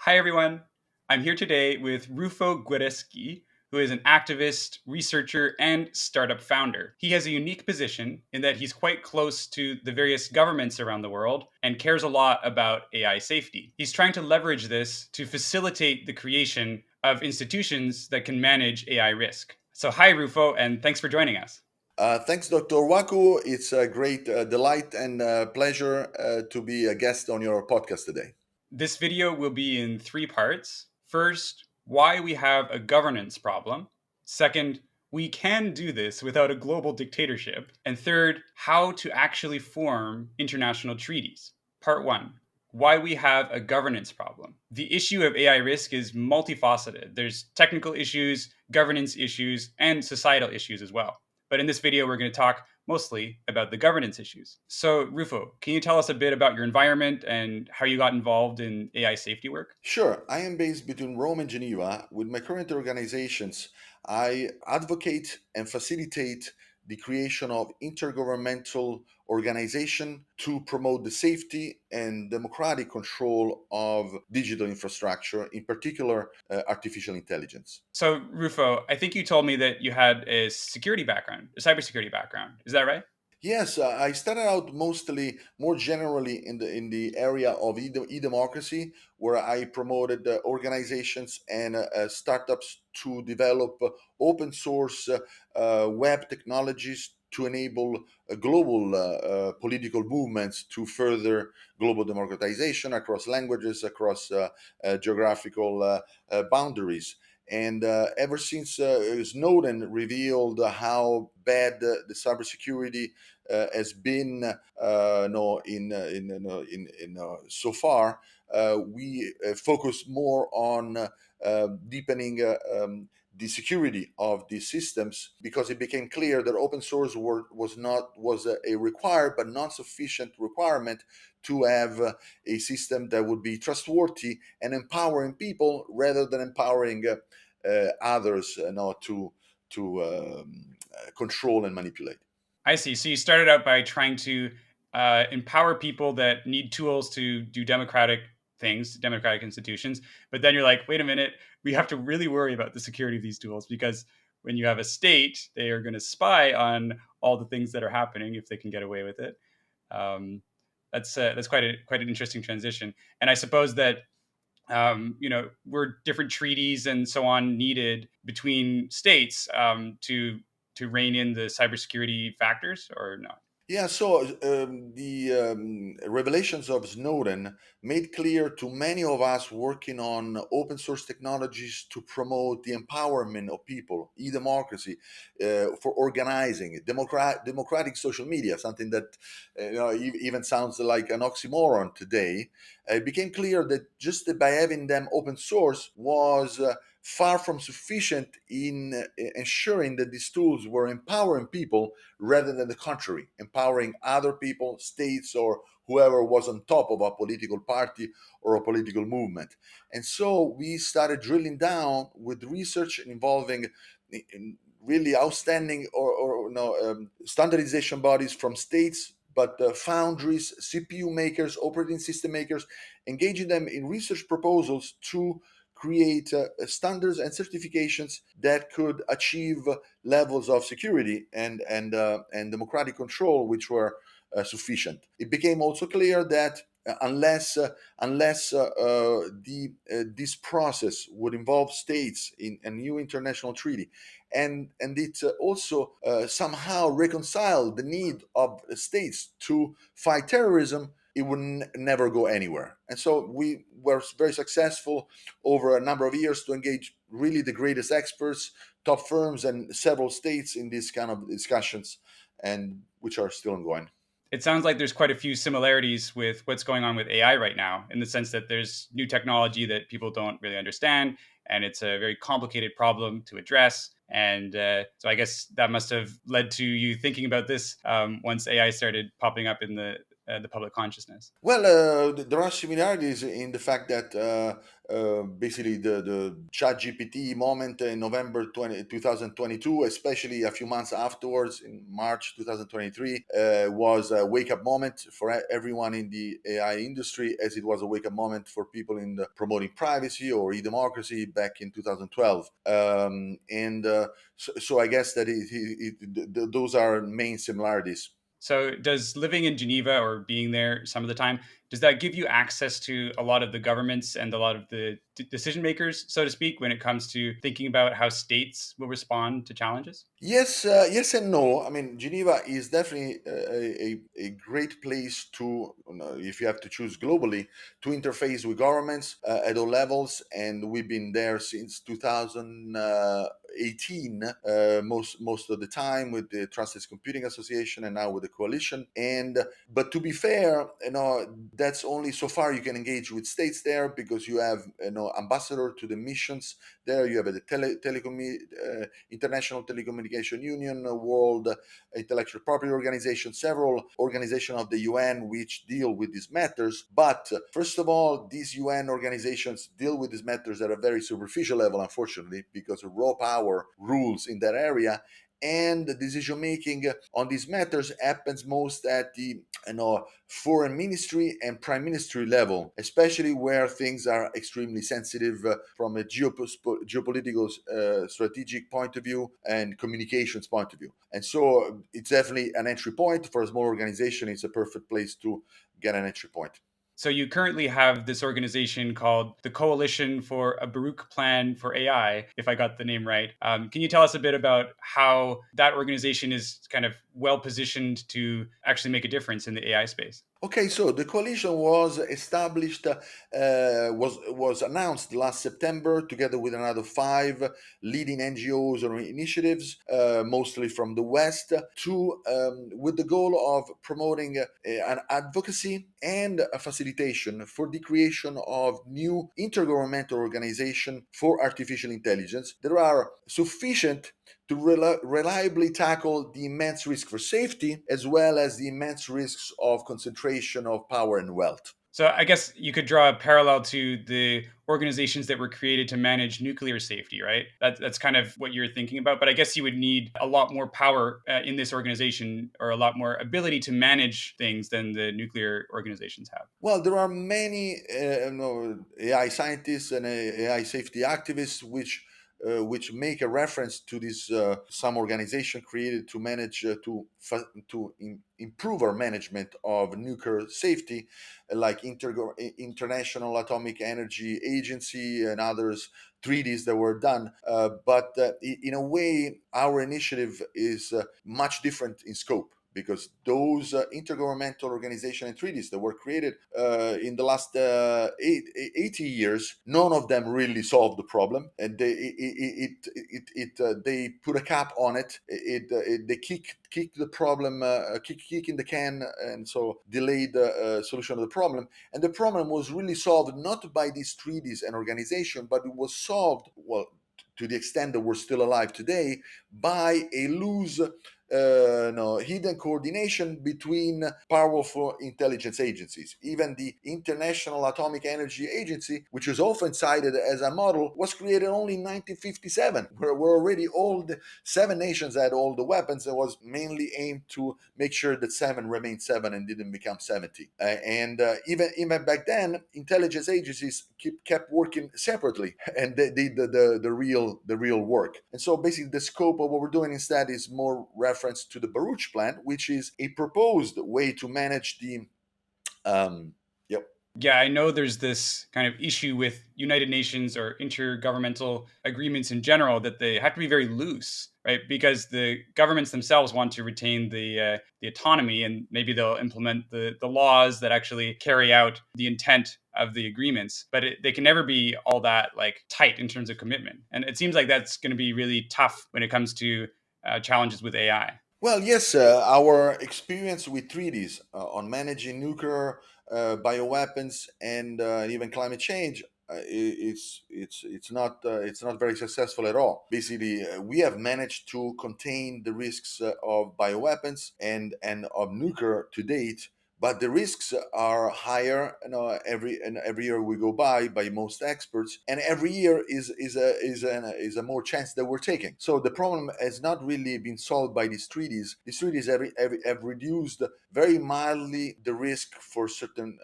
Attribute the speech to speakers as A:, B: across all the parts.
A: Hi, everyone. I'm here today with Rufo Guerreschi, who is an activist, researcher, and startup founder. He has a unique position in that he's quite close to the various governments around the world and cares a lot about AI safety. He's trying to leverage this to facilitate the creation of institutions that can manage AI risk. So, hi, Rufo, and thanks for joining us.
B: Thanks, Dr. Waku. It's a great delight and pleasure to be a guest on your podcast today.
A: This video will be in three parts. First, why we have a governance problem. Second, we can do this without a global dictatorship. And third, how to actually form international treaties. Part one, why we have a governance problem. The issue of AI risk is multifaceted. There's technical issues, governance issues, and societal issues as well. But in this video, we're going to talk mostly about the governance issues. So, Rufo, can you tell us a bit about your environment and how you got involved in AI safety work?
B: Sure, I am based between Rome and Geneva. With my current organizations, I advocate and facilitate the creation of intergovernmental organization to promote the safety and democratic control of digital infrastructure, in particular artificial intelligence.
A: So, Rufo, I think you told me that you had a security background, a cybersecurity background. Is that right?
B: Yes, I started out mostly more generally in the area of e-democracy, where I promoted organizations and startups to develop open source web technologies to enable global political movements to further global democratization across languages, across geographical boundaries. And ever since Snowden revealed how bad the cybersecurity has been no in so far we focus more on deepening the security of these systems because it became clear that open source was a required but not sufficient requirement to have a system that would be trustworthy and empowering people rather than empowering others to control and manipulate.
A: I see. So, you started out by trying to empower people that need tools to do democratic things, democratic institutions. But then you're like, wait a minute, we have to really worry about the security of these tools because when you have a state, they are going to spy on all the things that are happening if they can get away with it. Um, that's quite an interesting transition. And I suppose that were different treaties and so on needed between states to rein in the cybersecurity factors or not?
B: Yeah, so the revelations of Snowden made clear to many of us working on open source technologies to promote the empowerment of people, e-democracy, for organizing, democratic social media, something that even sounds like an oxymoron today. It became clear that just by having them open source was far from sufficient in ensuring that these tools were empowering people rather than the contrary, empowering other people, states, or whoever was on top of a political party or a political movement. And so we started drilling down with research involving really outstanding standardization bodies from states, but foundries, CPU makers, operating system makers, engaging them in research proposals to create standards and certifications that could achieve levels of security and democratic control which were sufficient. It became also clear that unless this process would involve states in a new international treaty, and it also somehow reconcile the need of states to fight terrorism, it would never go anywhere. And so we were very successful over a number of years to engage really the greatest experts, top firms, and several states in these kind of discussions, and which are still ongoing.
A: It sounds like there's quite a few similarities with what's going on with AI right now, in the sense that there's new technology that people don't really understand, and it's a very complicated problem to address. And so I guess that must have led to you thinking about this once AI started popping up in the public consciousness.
B: Well, there are similarities in the fact that basically the ChatGPT moment in November 2022, especially a few months afterwards in March 2023, was a wake up moment for everyone in the AI industry, as it was a wake up moment for people in promoting privacy or e-democracy back in 2012. So I guess that those are main similarities.
A: So, does living in Geneva or being there some of the time, does that give you access to a lot of the governments and a lot of the decision makers, so to speak, when it comes to thinking about how states will respond to challenges?
B: Yes, yes and no. I mean, Geneva is definitely a great place to, if you have to choose globally, to interface with governments at all levels. And we've been there since 2018, most of the time with the Trusted Computing Association and now with the coalition. And but to be fair, that's only so far you can engage with states there because you have, ambassador to the missions there. You have the International Telecommunication Union, World Intellectual Property Organization, several organizations of the UN which deal with these matters. But first of all, these UN organizations deal with these matters at a very superficial level, unfortunately, because raw power rules in that area. And the decision making on these matters happens most at the foreign ministry and prime ministry level, especially where things are extremely sensitive from a geopolitical strategic point of view and communications point of view. And so it's definitely an entry point for a small organization. It's a perfect place to get an entry point.
A: So you currently have this organization called the Coalition for a Baruch Plan for AI, if I got the name right. Can you tell us a bit about how that organization is kind of well positioned to actually make a difference in the AI space?
B: Okay, so the coalition was established, was announced last September, together with another five leading NGOs or initiatives, mostly from the West, to with the goal of promoting an advocacy and a facilitation for the creation of new intergovernmental organization for artificial intelligence that are sufficient to reliably tackle the immense risk for safety as well as the immense risks of concentration of power and wealth.
A: So I guess you could draw a parallel to the organizations that were created to manage nuclear safety, right? That's kind of what you're thinking about. But I guess you would need a lot more power in this organization or a lot more ability to manage things than the nuclear organizations have.
B: Well, there are many AI scientists and AI safety activists which make a reference to this some organization created to manage improve our management of nuclear safety, like International Atomic Energy Agency and others treaties that were done. But in a way, our initiative is much different in scope because those intergovernmental organization and treaties that were created in the last 80 years, none of them really solved the problem, and they put a cap on it. They kick the problem, kick in the can, and so delayed the solution of the problem. And the problem was really solved not by these treaties and organization, but it was solved, well, to the extent that we're still alive today, by a loose hidden coordination between powerful intelligence agencies. Even the International Atomic Energy Agency, which is often cited as a model, was created only in 1957, where we're already all the seven nations had all the weapons and was mainly aimed to make sure that seven remained seven and didn't become 70. Even back then, intelligence agencies kept working separately, and they did the real work. And so basically, the scope of what we're doing instead is more reference to the Baruch plan, which is a proposed way to manage the yep.
A: Yeah, I know there's this kind of issue with United Nations or intergovernmental agreements in general that they have to be very loose, right? Because the governments themselves want to retain the autonomy, and maybe they'll implement the laws that actually carry out the intent of the agreements. But they can never be all that like tight in terms of commitment, and it seems like that's going to be really tough when it comes to challenges with AI.
B: Well, yes, our experience with treaties on managing nuclear, bioweapons, and even climate change, it's not very successful at all. Basically, we have managed to contain the risks of bioweapons and of nuclear to date but the risks are higher, every year we go by most experts, and every year is a more chance that we're taking. So the problem has not really been solved by these treaties. These treaties have reduced very mildly the risk for certain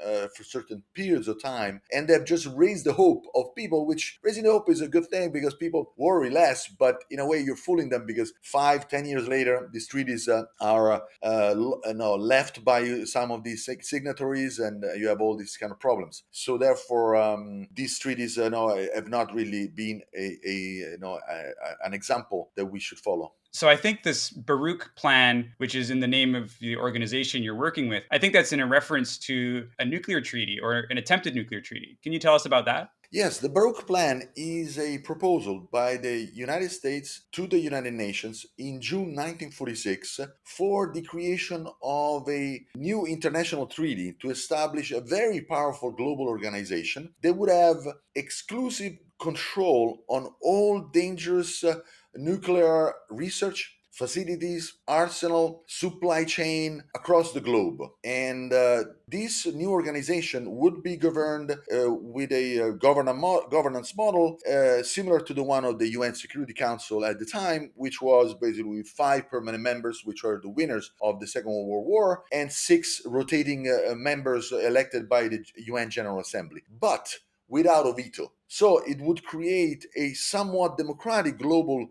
B: periods of time, and they've just raised the hope of people. Which raising the hope is a good thing because people worry less, but in a way you're fooling them, because 5-10 years later these treaties are left by some of these signatories, and you have all these kind of problems. So therefore, these treaties have not really been an example that we should follow.
A: So I think this Baruch plan, which is in the name of the organization you're working with, I think that's in a reference to a nuclear treaty or an attempted nuclear treaty. Can you tell us about that?
B: Yes, the Baruch Plan is a proposal by the United States to the United Nations in June 1946 for the creation of a new international treaty to establish a very powerful global organization that would have exclusive control on all dangerous nuclear research facilities, arsenal, supply chain across the globe. And this new organization would be governed with a governance model similar to the one of the UN Security Council at the time, which was basically 5 permanent members, which are the winners of the Second World War, and 6 rotating members elected by the UN General Assembly, but without a veto. So it would create a somewhat democratic global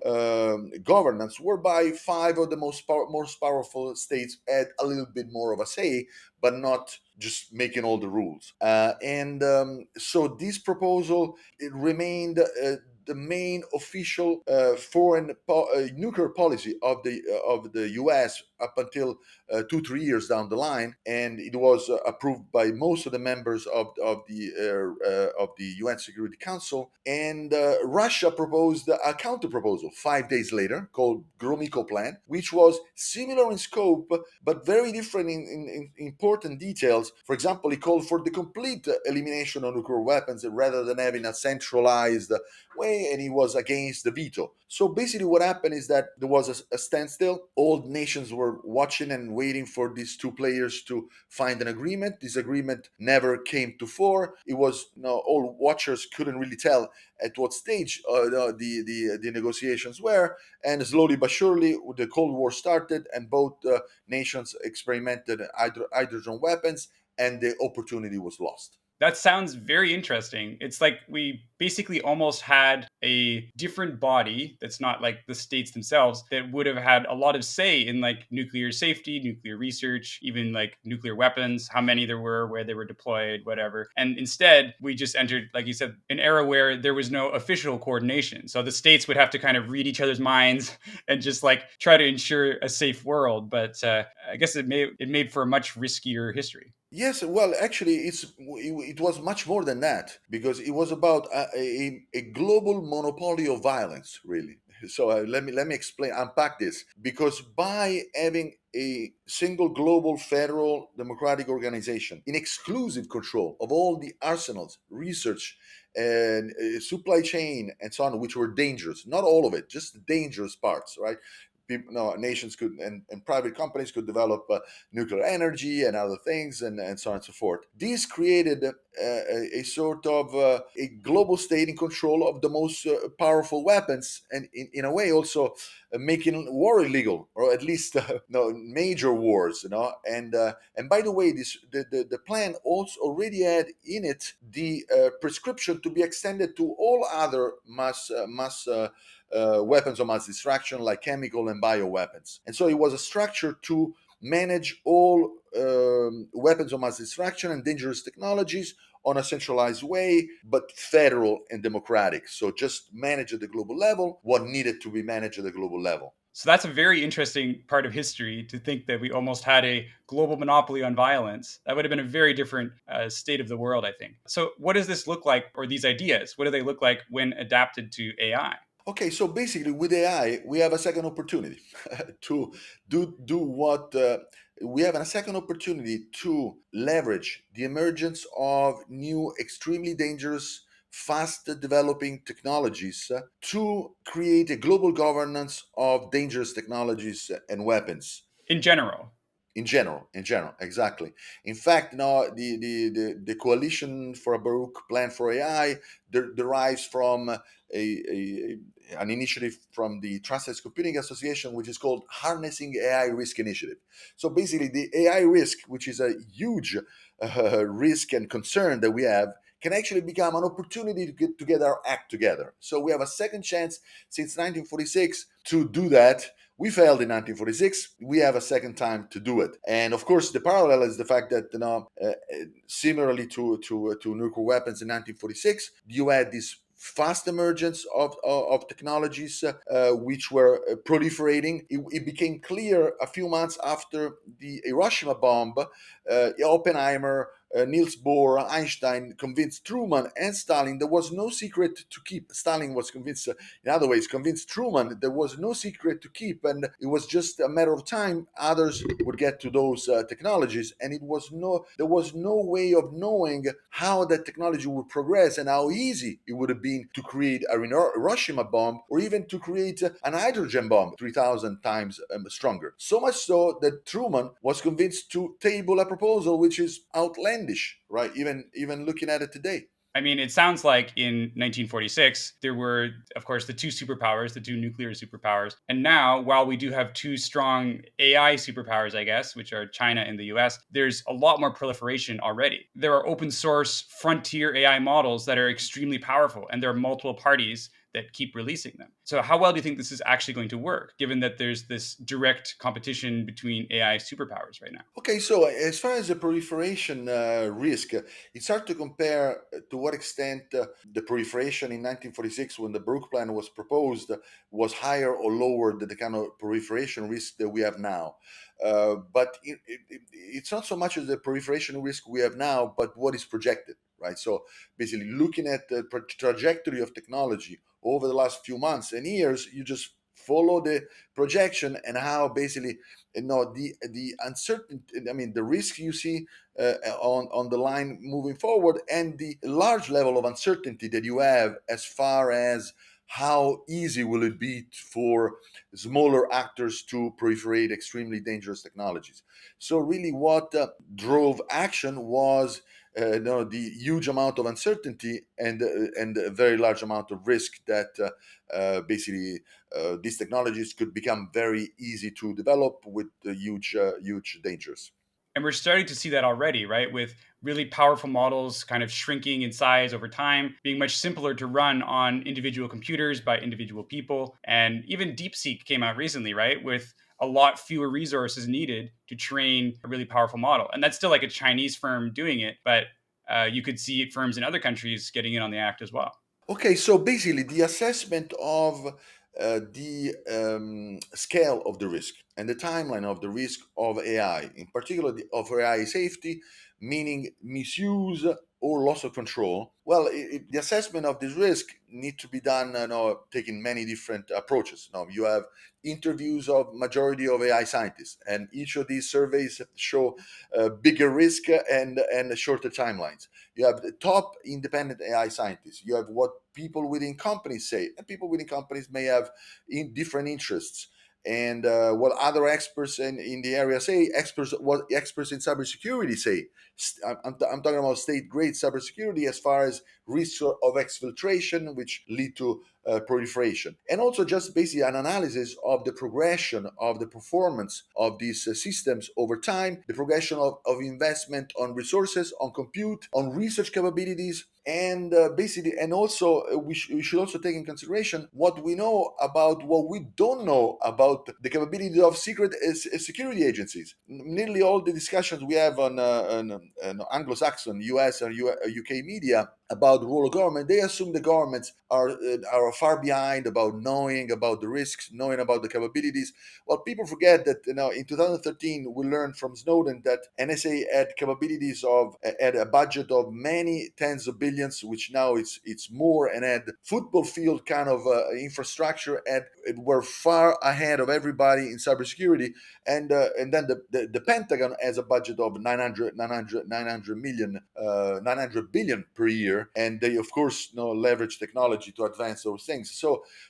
B: governance, whereby 5 of the most powerful states had a little bit more of a say, but not just making all the rules. And so this proposal, it remained the main official nuclear policy of the U.S. up until 2-3 years down the line, and it was approved by most of the members of the UN Security Council. And Russia proposed a counter proposal 5 days later called Gromyko Plan, which was similar in scope but very different in important details. For example, it called for the complete elimination of nuclear weapons rather than having a centralized way, and he was against the veto. So basically, what happened is that there was a standstill. All nations were watching and waiting for these two players to find an agreement. This agreement never came to fore. It was, all watchers couldn't really tell at what stage the negotiations were, and slowly but surely the Cold War started, and both nations experimented hydrogen weapons, and the opportunity was lost.
A: That sounds very interesting. It's like we basically almost had a different body that's not like the states themselves that would have had a lot of say in like nuclear safety, nuclear research, even like nuclear weapons, how many there were, where they were deployed, whatever. And instead, we just entered, like you said, an era where there was no official coordination. So the states would have to kind of read each other's minds and just like try to ensure a safe world. But I guess it made for a much riskier history.
B: Yes, well, actually, it was much more than that, because it was about a global monopoly of violence, really. So let me explain, unpack this. Because by having a single global federal democratic organization in exclusive control of all the arsenals, research, and supply chain, and so on, which were dangerous, not all of it, just the dangerous parts, right? People, no, nations could, and private companies could develop nuclear energy and other things, and so on and so forth. This created a sort of a global state in control of the most powerful weapons, and in a way also making war illegal, or at least no major wars. And by the way, the plan also already had in it the prescription to be extended to all other mass weapons of mass destruction, like chemical and bio weapons. And so it was a structure to manage all weapons of mass destruction and dangerous technologies on a centralized way, but federal and democratic. So just manage at the global level what needed to be managed at the global level.
A: So that's a very interesting part of history to think that we almost had a global monopoly on violence. That would have been a very different state of the world, I think. So, what does this look like, or these ideas? What do they look like when adapted to AI?
B: Okay, so basically, with AI, we have a second opportunity to do what we have a second opportunity to leverage the emergence of new, extremely dangerous, fast developing technologies to create a global governance of dangerous technologies and weapons.
A: In general.
B: In general, exactly. In fact, now the coalition for a Baruch plan for AI derives from an initiative from the Trusted Computing Association, which is called Harnessing AI Risk Initiative. So basically, the AI risk, which is a huge risk and concern that we have, can actually become an opportunity to get our act together. So we have a second chance since 1946 to do that. We failed in 1946. We have a second time to do it. And of course, the parallel is the fact that, similarly to nuclear weapons in 1946, you had this fast emergence of technologies which were proliferating. It became clear a few months after the Hiroshima bomb. Oppenheimer, Niels Bohr, Einstein convinced Truman and Stalin there was no secret to keep. Stalin was convinced, in other ways, convinced Truman there was no secret to keep, and it was just a matter of time. Others would get to those technologies, and there was no way of knowing how that technology would progress and how easy it would have been to create a Hiroshima bomb or even to create an hydrogen bomb 3,000 times stronger. So much so that Truman was convinced to table a proposal which is outlandish, right? Even looking at it today.
A: I mean, it sounds like in 1946, there were, of course, the two superpowers, the two nuclear superpowers. And now, while we do have two strong AI superpowers, I guess, which are China and the US, there's a lot more proliferation already. There are open source frontier AI models that are extremely powerful, and there are multiple parties that keep releasing them. So, how well do you think this is actually going to work, given that there's this direct competition between AI superpowers right now?
B: Okay, so as far as the proliferation risk, it's hard to compare to what extent the proliferation in 1946, when the Baruch Plan was proposed, was higher or lower than the kind of proliferation risk that we have now. But it's not so much as the proliferation risk we have now, but what is projected, right? So basically, looking at the trajectory of technology over the last few months and years, you just follow the projection and how basically the uncertainty, I mean the risk you see on the line moving forward, and the large level of uncertainty that you have as far as how easy will it be for smaller actors to proliferate extremely dangerous technologies. So really what drove action was the huge amount of uncertainty and a very large amount of risk that basically these technologies could become very easy to develop with huge dangers.
A: And we're starting to see that already, right? With really powerful models kind of shrinking in size over time, being much simpler to run on individual computers by individual people. And even DeepSeek came out recently, right? With a lot fewer resources needed to train a really powerful model. And that's still like a Chinese firm doing it, but you could see firms in other countries getting in on the act as well.
B: Okay, so basically, the assessment of the scale of the risk and the timeline of the risk of AI, in particular of AI safety, meaning misuse or loss of control. Well, the assessment of this risk need to be done, taking many different approaches. Now, you have interviews of majority of AI scientists, and each of these surveys show bigger risk and shorter timelines. You have the top independent AI scientists. You have what people within companies say, and people within companies may have different interests. And what other experts in the area say, what experts in cybersecurity say. I'm talking about state grade cybersecurity as far as risks of exfiltration, which lead to proliferation, and also just basically an analysis of the progression of the performance of these systems over time, the progression of investment on resources, on compute, on research capabilities, and basically, and also we should also take in consideration what we know about what we don't know about the capabilities of secret security agencies. Nearly all the discussions we have on Anglo-Saxon, US, or UK media about the role of government, they assume the governments are far behind about knowing about the risks, knowing about the capabilities. Well, people forget that in 2013 we learned from Snowden that NSA had a budget of many tens of billions, which now it's more, and had football field kind of infrastructure, and it were far ahead of everybody in cybersecurity. And then the Pentagon has a budget of 900 billion per year, here, and they of course leverage technology to advance those things.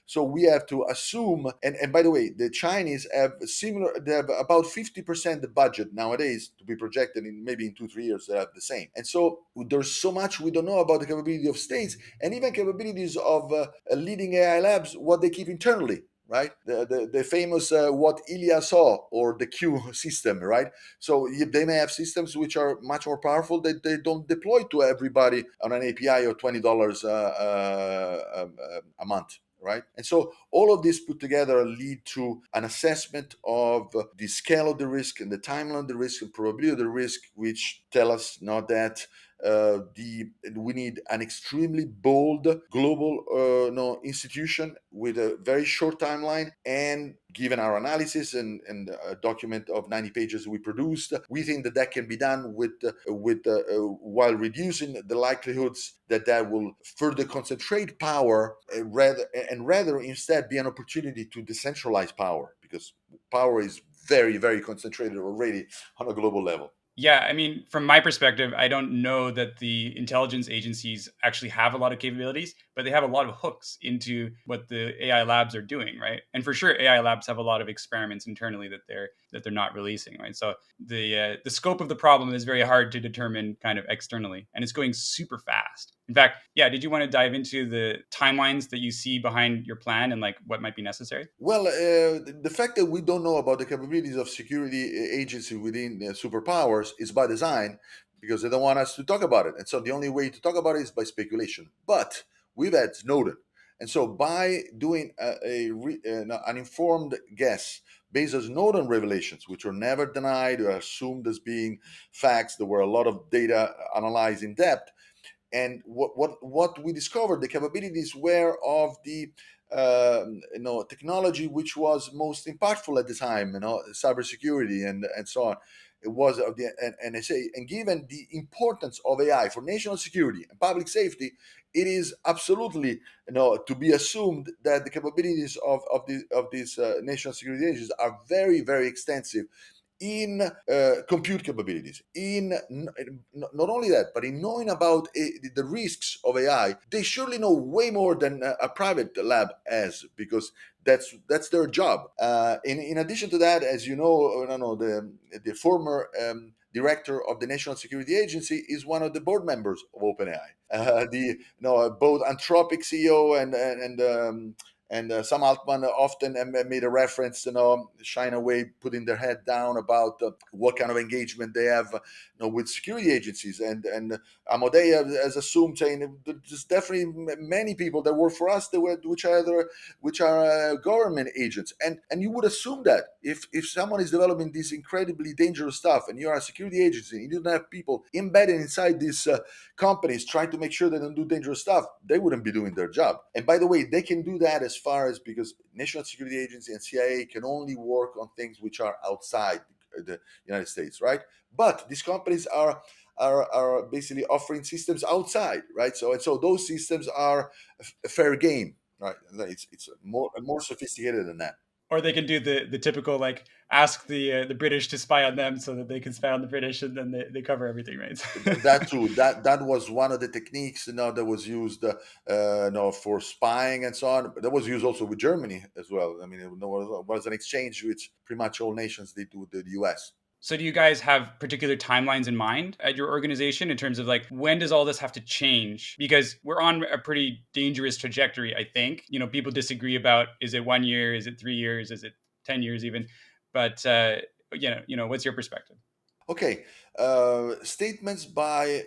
B: So we have to assume, and by the way, the Chinese have similar, they have about 50% the budget nowadays to be projected in maybe in 2 3 years they have the same. And so there's so much we don't know about the capability of states, and even capabilities of leading AI labs, what they keep internally, right? The famous what Ilya saw, or the Q system, right? So they may have systems which are much more powerful that they don't deploy to everybody on an API or $20 a month. Right. And so all of this put together lead to an assessment of the scale of the risk and the timeline of the risk and probability of the risk, which tell us not that we need an extremely bold global institution with a very short timeline. And given our analysis and a document of 90 pages we produced, we think that that can be done while reducing the likelihoods that will further concentrate power, rather instead be an opportunity to decentralize power, because power is very, very concentrated already on a global level.
A: Yeah, I mean, from my perspective, I don't know that the intelligence agencies actually have a lot of capabilities, but they have a lot of hooks into what the AI labs are doing, right? And for sure, AI labs have a lot of experiments internally that they're not releasing, right? So the scope of the problem is very hard to determine kind of externally, and it's going super fast. In fact, yeah, did you want to dive into the timelines that you see behind your plan and like what might be necessary?
B: Well, the fact that we don't know about the capabilities of security agency within superpowers is by design, because they don't want us to talk about it. And so the only way to talk about it is by speculation. But we've had Snowden. And so by doing an informed guess based on Snowden revelations, which were never denied or assumed as being facts, there were a lot of data analyzed in depth. And what we discovered, the capabilities were of the technology which was most impactful at the time, cybersecurity and so on. It was of the NSA, and given the importance of AI for national security and public safety, it is absolutely to be assumed that the capabilities of these national security agencies are very, very extensive in compute capabilities, in not only that, but in knowing about the risks of AI. They surely know way more than a private lab has, because that's their job. In addition to that, as you know, I don't know, the former director of the National Security Agency is one of the board members of OpenAI. Both Anthropic CEO and Sam Altman often made a reference, shying away, putting their head down about what kind of engagement they have, with security agencies. And Amodei has assumed, saying there's definitely many people that work for us which are government agents. And you would assume that if someone is developing this incredibly dangerous stuff, and you are a security agency, and you don't have people embedded inside these companies trying to make sure they don't do dangerous stuff, they wouldn't be doing their job. And by the way, they can do that as far as, because National Security Agency and CIA can only work on things which are outside the United States, right? But these companies are basically offering systems outside, right? So those systems are fair game, right? It's more sophisticated than that.
A: Or they can do the typical like ask the British to spy on them so that they can spy on the British, and then they cover everything, right?
B: That too, that was one of the techniques, that was used, for spying and so on. But that was used also with Germany as well. I mean, it was an exchange which pretty much all nations did with the US.
A: So do you guys have particular timelines in mind at your organization in terms of like when does all this have to change? Because we're on a pretty dangerous trajectory, I think. People disagree about, is it 1 year, is it 3 years, is it 10 years even? But what's your perspective?
B: Okay, statements by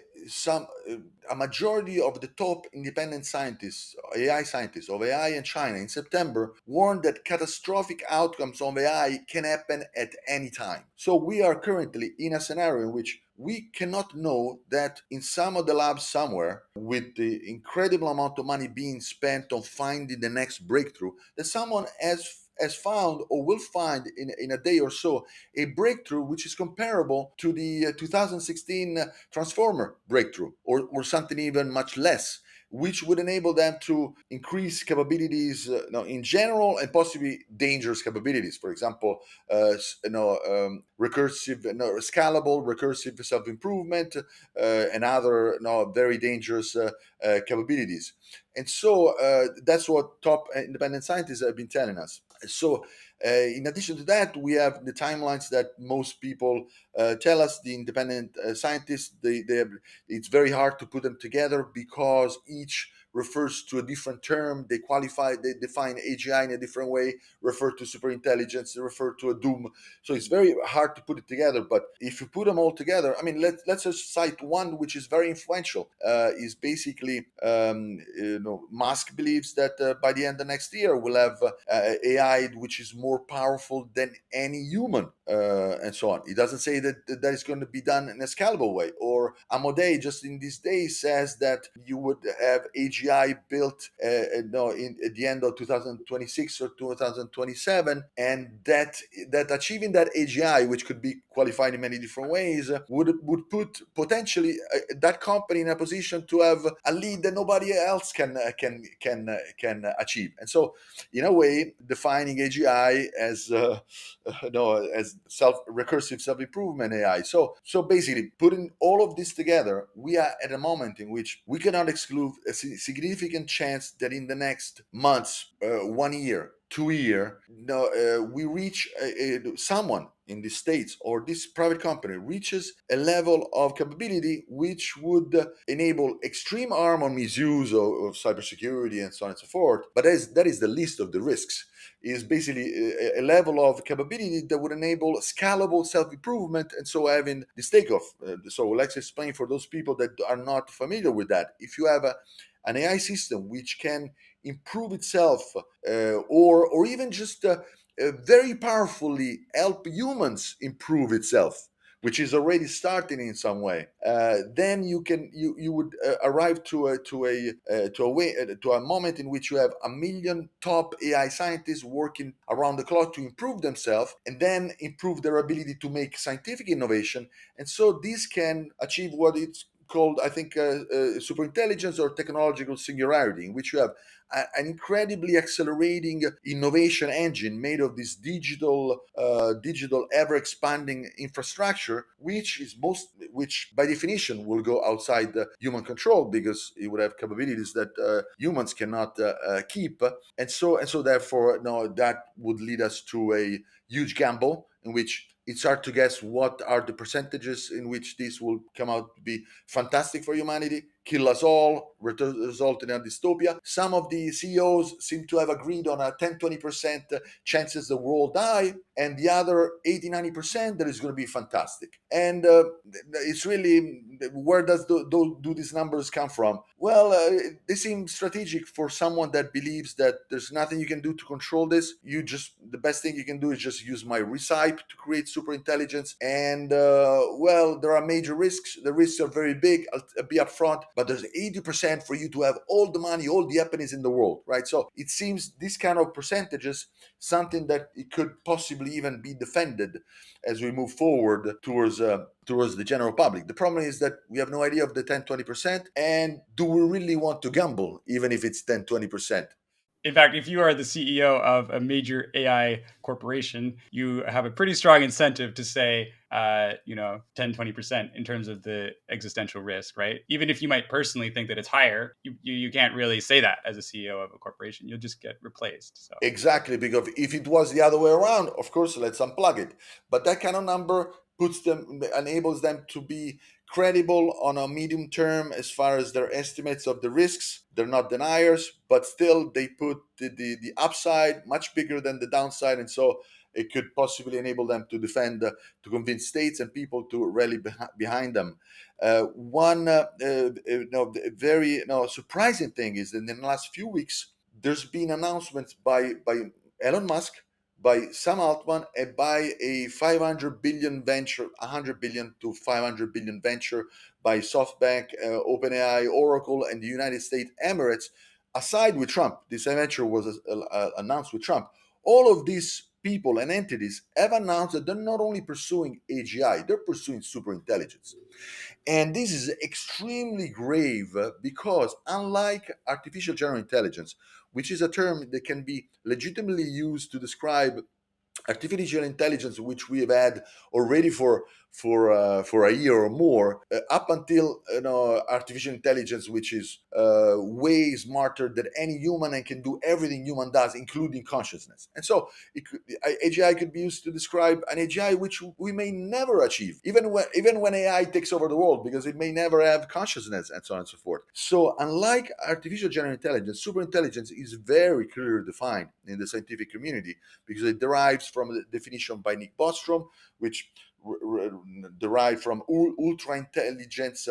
B: a majority of the top independent scientists, AI scientists of AI in China in September, warned that catastrophic outcomes of AI can happen at any time. So we are currently in a scenario in which we cannot know that in some of the labs somewhere, with the incredible amount of money being spent on finding the next breakthrough, that someone has found or will find in a day or so a breakthrough which is comparable to the 2016 transformer breakthrough, or something even much less. which would enable them to increase capabilities in general, and possibly dangerous capabilities. For example, recursive, scalable, recursive self-improvement, and other very dangerous capabilities. And so that's what top independent scientists have been telling us. So, in addition to that, we have the timelines that most people tell us. The independent scientists, it's very hard to put them together because each refers to a different term. They define AGI in a different way, refer to superintelligence, they refer to a doom. So it's very hard to put it together. But if you put them all together, I mean, let's just cite one which is very influential. Is basically, Musk believes that by the end of next year we'll have AI which is more powerful than any human, and so on. He doesn't say that is going to be done in a scalable way. Or Amodei just in these days says that you would have AGI built at the end of 2026 or 2027, and that achieving that AGI, which could be qualified in many different ways, would put potentially that company in a position to have a lead that nobody else can achieve. And so, in a way, defining AGI as as recursive self improvement AI. So basically, putting all of this together, we are at a moment in which we cannot exclude a significant chance that in the next months, 1 year, 2 year, we reach someone in the states or this private company reaches a level of capability which would enable extreme harm or misuse of cybersecurity and so on and so forth. But that is the least of the risks. Is basically a level of capability that would enable scalable self-improvement, and so having this takeoff. So let's explain for those people that are not familiar with that. If you have an AI system which can improve itself, or even just very powerfully help humans improve itself, which is already starting in some way, then you would arrive to a moment in which you have 1 million top AI scientists working around the clock to improve themselves and then improve their ability to make scientific innovation. And so this can achieve what it's called, I think, superintelligence or technological singularity, in which you have an incredibly accelerating innovation engine made of this digital ever expanding infrastructure, which by definition will go outside the human control because it would have capabilities that humans cannot keep. And so therefore, no, that would lead us to a huge gamble in which it's hard to guess what are the percentages in which this will come out to be fantastic for humanity, kill us all, result in a dystopia. Some of the CEOs seem to have agreed on a 10-20% chances the world die, and the other 80-90% that is going to be fantastic. And it's really, where do these numbers come from? Well, they seem strategic for someone that believes that there's nothing you can do to control this. The best thing you can do is just use my recipe to create super intelligence. And well, there are major risks. The risks are very big. I'll be upfront, but there's 80% for you to have all the money, all the happiness in the world, right? So it seems this kind of percentages, something that it could possibly even be defended as we move forward towards the general public. The problem is that we have no idea of the 10-20%, and do we really want to gamble even if it's 10-20%?
A: In fact, if you are the CEO of a major AI corporation, you have a pretty strong incentive to say, 10, 20% in terms of the existential risk, right? Even if you might personally think that it's higher, you can't really say that as a CEO of a corporation. You'll just get replaced. So
B: Exactly, because if it was the other way around, of course, let's unplug it. But that kind of number enables them to be credible on a medium term as far as their estimates of the risks. They're not deniers, but still they put the upside much bigger than the downside. And so it could possibly enable them to defend, to convince states and people to rally behind them. One very surprising thing is that in the last few weeks, there's been announcements by Elon Musk, by Sam Altman, and by a 500 billion venture, 100 billion to 500 billion venture by SoftBank, OpenAI, Oracle, and the United States Emirates, aside with Trump. This venture was announced with Trump. All of these people and entities have announced that they're not only pursuing AGI, they're pursuing superintelligence. And this is extremely grave because, unlike artificial general intelligence, which is a term that can be legitimately used to describe artificial intelligence, which we have had already for a year or more, up until artificial intelligence, which is way smarter than any human and can do everything human does, including consciousness. And so, AGI could be used to describe an AGI which we may never achieve, even when AI takes over the world, because it may never have consciousness and so on and so forth. So, unlike artificial general intelligence, superintelligence is very clearly defined in the scientific community because it derives from the definition by Nick Bostrom, which derived from ultra intelligence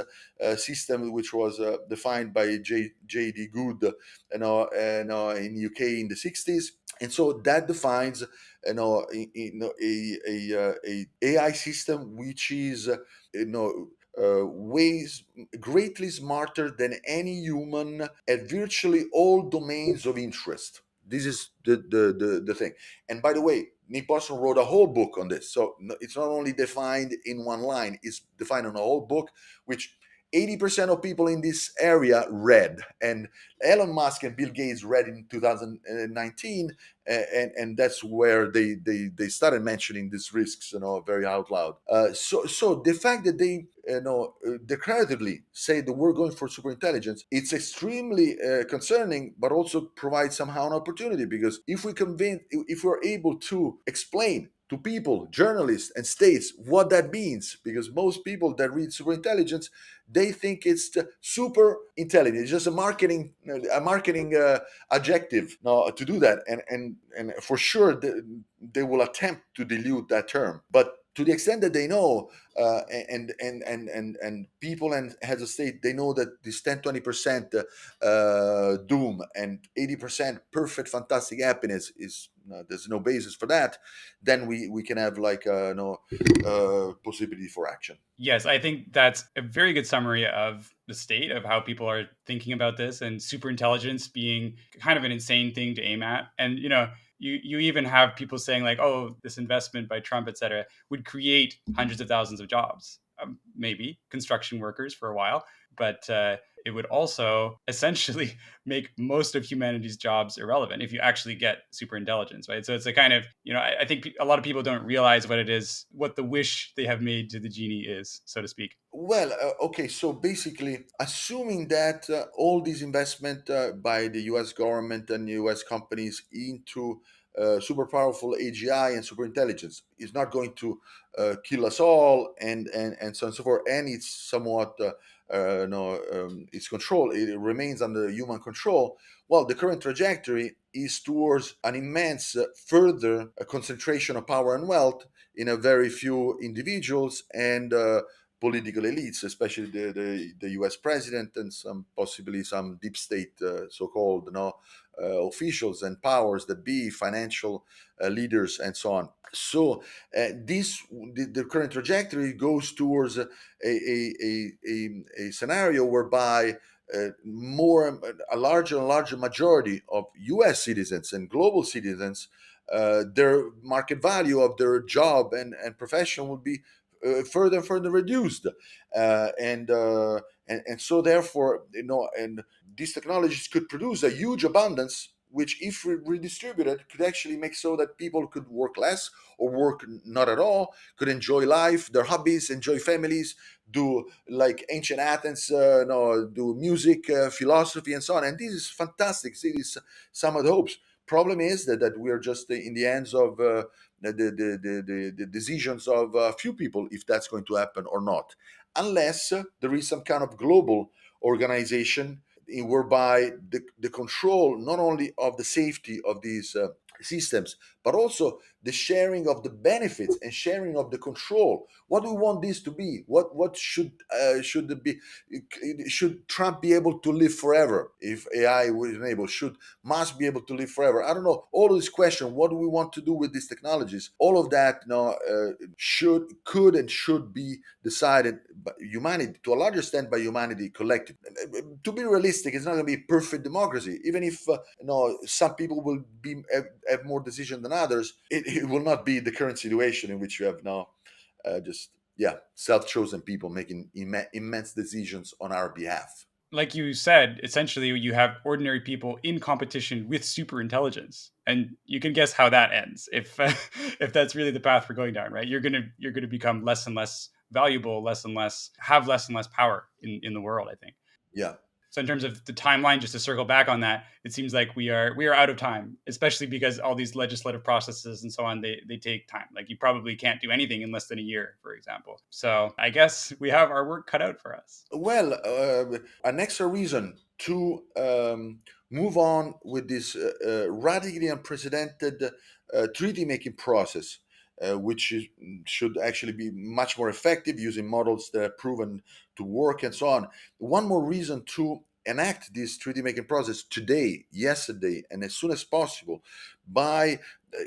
B: system, which was defined by J.D. Good, in UK in the 60s. And so that defines, a AI system which is, ways greatly smarter than any human at virtually all domains of interest. This is the thing. And by the way, Nick Bostrom wrote a whole book on this. So it's not only defined in one line, it's defined in a whole book, which 80% of people in this area read. And Elon Musk and Bill Gates read in 2019. And that's where they started mentioning these risks, very out loud. So the fact that they, declaratively say that we're going for superintelligence, it's extremely concerning, but also provides somehow an opportunity, because if we're able to explain to people, journalists, and states what that means, because most people that read superintelligence, they think it's the super intelligent. It's just a marketing adjective, no, to do that, and for sure they will attempt to dilute that term. But to the extent that they know, and people and heads of state, they know that this 10-20% doom and 80% perfect fantastic happiness is, there's no basis for that, then we can have like no possibility for action.
A: Yes, I think that's a very good summary of the state of how people are thinking about this, and superintelligence being kind of an insane thing to aim at. And you even have people saying like, "Oh, this investment by Trump, etc., would create hundreds of thousands of jobs." Maybe construction workers for a while, but it would also essentially make most of humanity's jobs irrelevant if you actually get super intelligence, right? So it's a kind of, I think a lot of people don't realize what it is, what the wish they have made to the genie is, so to speak.
B: Well, okay, so basically, assuming that all these investment by the U.S. government and U.S. companies into super powerful AGI and super intelligence is not going to kill us all, and so on and so forth, and it's somewhat no, it's control. It remains under human control. Well, the current trajectory is towards an immense further concentration of power and wealth in a very few individuals and political elites, especially the U.S. president and some possibly some deep state, so-called, officials and powers that be, financial leaders, and so on. So the current trajectory goes towards a scenario whereby a larger and larger majority of U.S. citizens and global citizens, their market value of their job and profession will be further and further reduced, and so therefore, and these technologies could produce a huge abundance, which, if redistributed, could actually make so that people could work less or work not at all, could enjoy life, their hobbies, enjoy families, do like ancient Athens, do music, philosophy, and so on. And this is fantastic. This is some of the hopes. Problem is that we are just in the hands of the decisions of a few people, if that's going to happen or not, unless there is some kind of global organization whereby the control not only of the safety of these systems, but also the sharing of the benefits and sharing of the control. What do we want this to be? What should it be? Should Trump be able to live forever if AI was enabled? Should Musk be able to live forever? I don't know. All of these questions. What do we want to do with these technologies? All of that, could and should be decided by humanity, to a large extent by humanity collectively. To be realistic, it's not going to be perfect democracy, even if some people will have more decision than others, it will not be the current situation in which you have now just, yeah, self-chosen people making immense decisions on our behalf.
A: Like you said, essentially you have ordinary people in competition with super intelligence, and you can guess how that ends if if that's really the path we're going down, right? You're gonna become less and less valuable, less and less power in the world, I think.
B: Yeah.
A: So in terms of the timeline, just to circle back on that, it seems like we are out of time, especially because all these legislative processes and so on, they take time. Like you probably can't do anything in less than a year, for example. So I guess we have our work cut out for us.
B: Well, an extra reason to move on with this radically unprecedented treaty making process, should actually be much more effective using models that are proven to work and so on. One more reason to enact this treaty making process today, yesterday, and as soon as possible by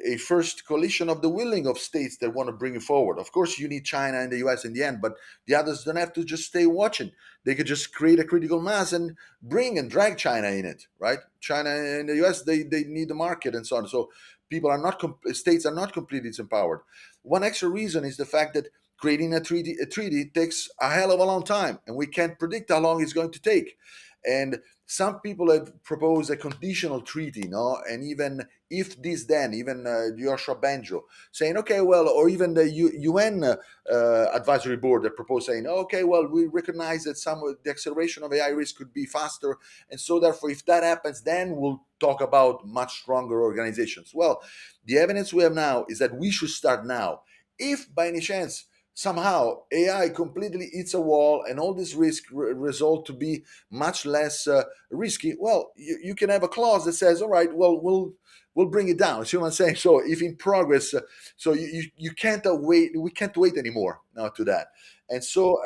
B: a first coalition of the willing of states that want to bring it forward. Of course, you need China and the US in the end, but the others don't have to just stay watching. They could just create a critical mass and bring and drag China in it, right? China and the US, they need the market and so on. So people are not, states are not completely disempowered. One extra reason is the fact that creating a treaty takes a hell of a long time, and we can't predict how long it's going to take. And some people have proposed a conditional treaty, no, and even if this, then even Joshua Benjo saying, okay, well, or even the UN advisory board that proposed saying, okay, well, we recognize that some of the acceleration of AI risk could be faster, and so therefore, if that happens, then we'll talk about much stronger organizations. Well, the evidence we have now is that we should start now. If by any chance somehow AI completely hits a wall and all this risk result to be much less risky, well, you can have a clause that says, all right, well, we'll bring it down. See what I'm saying? So if in progress, so you can't wait. We can't wait anymore now to that. And so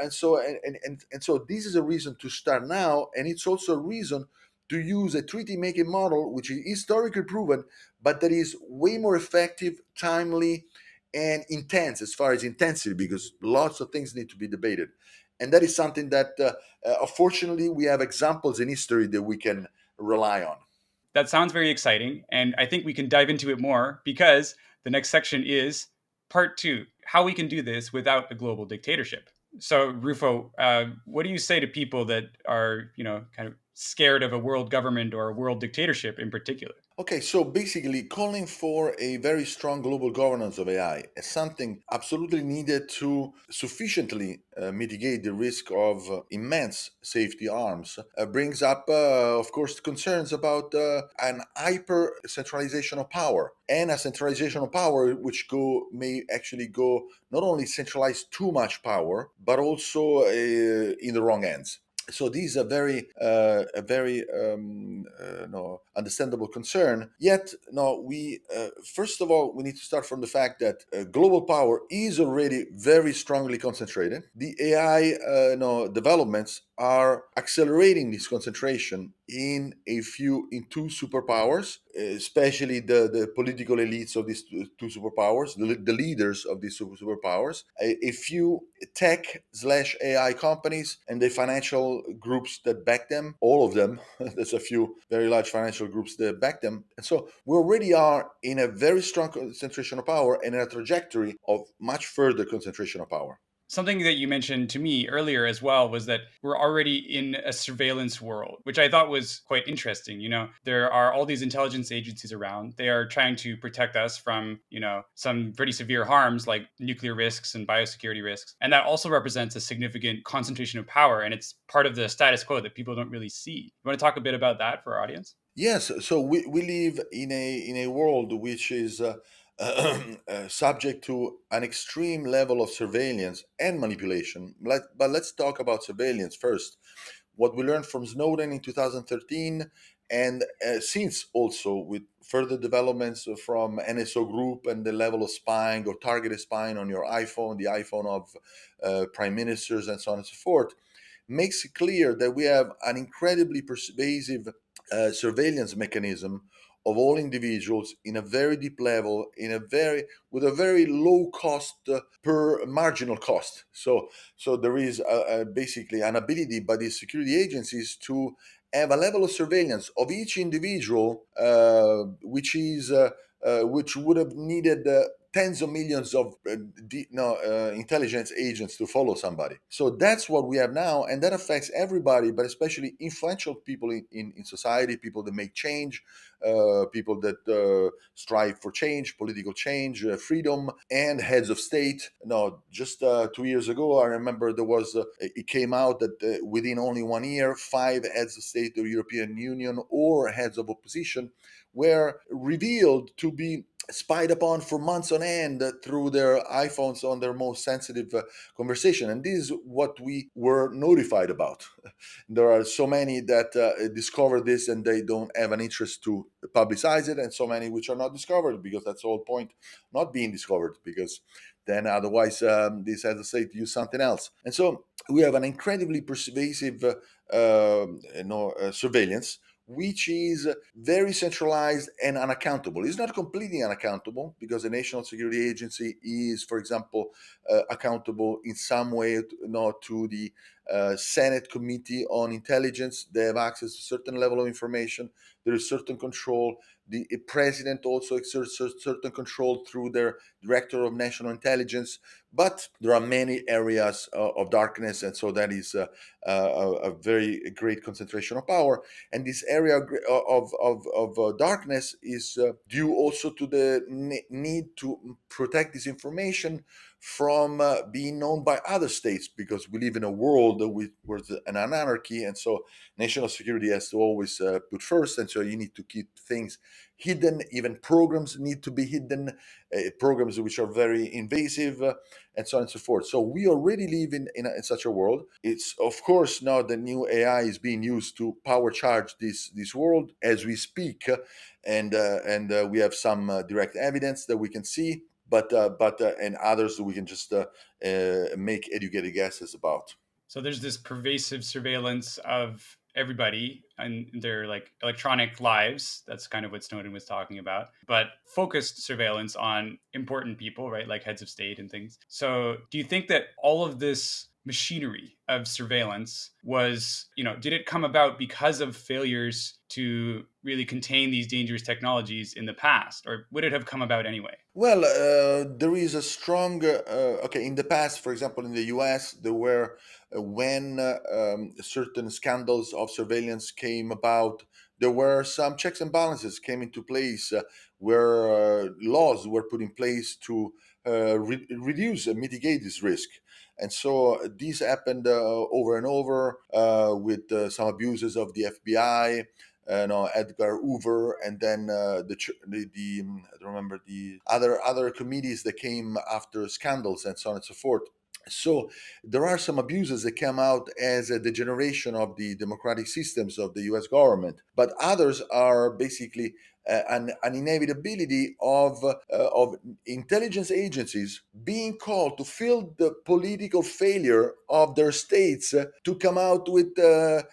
B: this is a reason to start now, and it's also a reason to use a treaty making model which is historically proven, but that is way more effective, timely, and intense as far as intensity, because lots of things need to be debated. And that is something that, unfortunately, we have examples in history that we can rely on.
A: That sounds very exciting, and I think we can dive into it more because the next section is part two: how we can do this without a global dictatorship. So, Rufo, what do you say to people that are, kind of scared of a world government or a world dictatorship in particular?
B: Okay, so basically, calling for a very strong global governance of AI is something absolutely needed to sufficiently mitigate the risk of immense safety harms brings up, of course, concerns about an hyper centralization of power, and a centralization of power which may actually go not only centralize too much power, but also in the wrong hands. So these are very no, understandable concern. Yet, no, we first of all we need to start from the fact that global power is already very strongly concentrated. The AI no, developments are accelerating this concentration in two superpowers, especially the political elites of these two superpowers, the leaders of these superpowers, a few tech slash AI companies, and the financial groups that back them, all of them. There's a few very large financial groups that back them. And so we already are in a very strong concentration of power and in a trajectory of much further concentration of power.
A: Something that you mentioned to me earlier as well was that we're already in a surveillance world, which I thought was quite interesting. There are all these intelligence agencies around. They are trying to protect us from, some pretty severe harms like nuclear risks and biosecurity risks. And that also represents a significant concentration of power. And it's part of the status quo that people don't really see. You want to talk a bit about that for our audience?
B: Yes, so we live in a world which is subject to an extreme level of surveillance and manipulation. But let's talk about surveillance first. What we learned from Snowden in 2013, and since also with further developments from NSO Group and the level of spying or targeted spying on your iPhone, the iPhone of prime ministers, and so on and so forth, makes it clear that we have an incredibly pervasive surveillance mechanism of all individuals in a very deep level, with a very low cost per marginal cost. So there is basically an ability by these security agencies to have a level of surveillance of each individual, which is which would have needed tens of millions of intelligence agents to follow somebody. So that's what we have now, and that affects everybody, but especially influential people in society, people that make change, people that strive for change, political change, freedom, and heads of state. No, just 2 years ago, I remember it came out that within only 1 year, 5 heads of state of the European Union or heads of opposition were revealed to be spied upon for months on end through their iPhones on their most sensitive conversation. And this is what we were notified about. There are so many that discover this and they don't have an interest to publicize it, and so many which are not discovered, because that's the whole point, not being discovered, because then otherwise this has to say to use something else. And so we have an incredibly pervasive surveillance, which is very centralized and unaccountable. It's not completely unaccountable, because the National Security Agency is, for example, accountable in some way to the Senate Committee on Intelligence. They have access to a certain level of information. There is certain control. The president also exerts certain control through their director of national intelligence. But there are many areas of darkness, and so that is a very great concentration of power. And this area of darkness is due also to the need to protect this information from being known by other states, because we live in a world with an anarchy, and so national security has to always put first, and so you need to keep things hidden. Even programs need to be hidden, programs which are very invasive, and so on and so forth. So we already live in such a world. It's of course now the new AI is being used to power charge this world as we speak, and we have some direct evidence that we can see, but and others we can just make educated guesses about.
A: So there's this pervasive surveillance of everybody and their like electronic lives. That's kind of what Snowden was talking about, but focused surveillance on important people, right? Like heads of state and things. So do you think that all of this machinery of surveillance was, did it come about because of failures to really contain these dangerous technologies in the past, or would it have come about anyway?
B: Well, there is a strong, okay, in the past, for example, in the US, there were, when certain scandals of surveillance came about, there were some checks and balances came into place where laws were put in place to reduce and mitigate this risk. And so this happened over and over with some abuses of the FBI, Edgar Hoover, and then I don't remember the other committees that came after scandals and so on and so forth. So there are some abuses that come out as a degeneration of the democratic systems of the U.S. government, but others are basically an inevitability of intelligence agencies being called to fill the political failure of their states to come out with a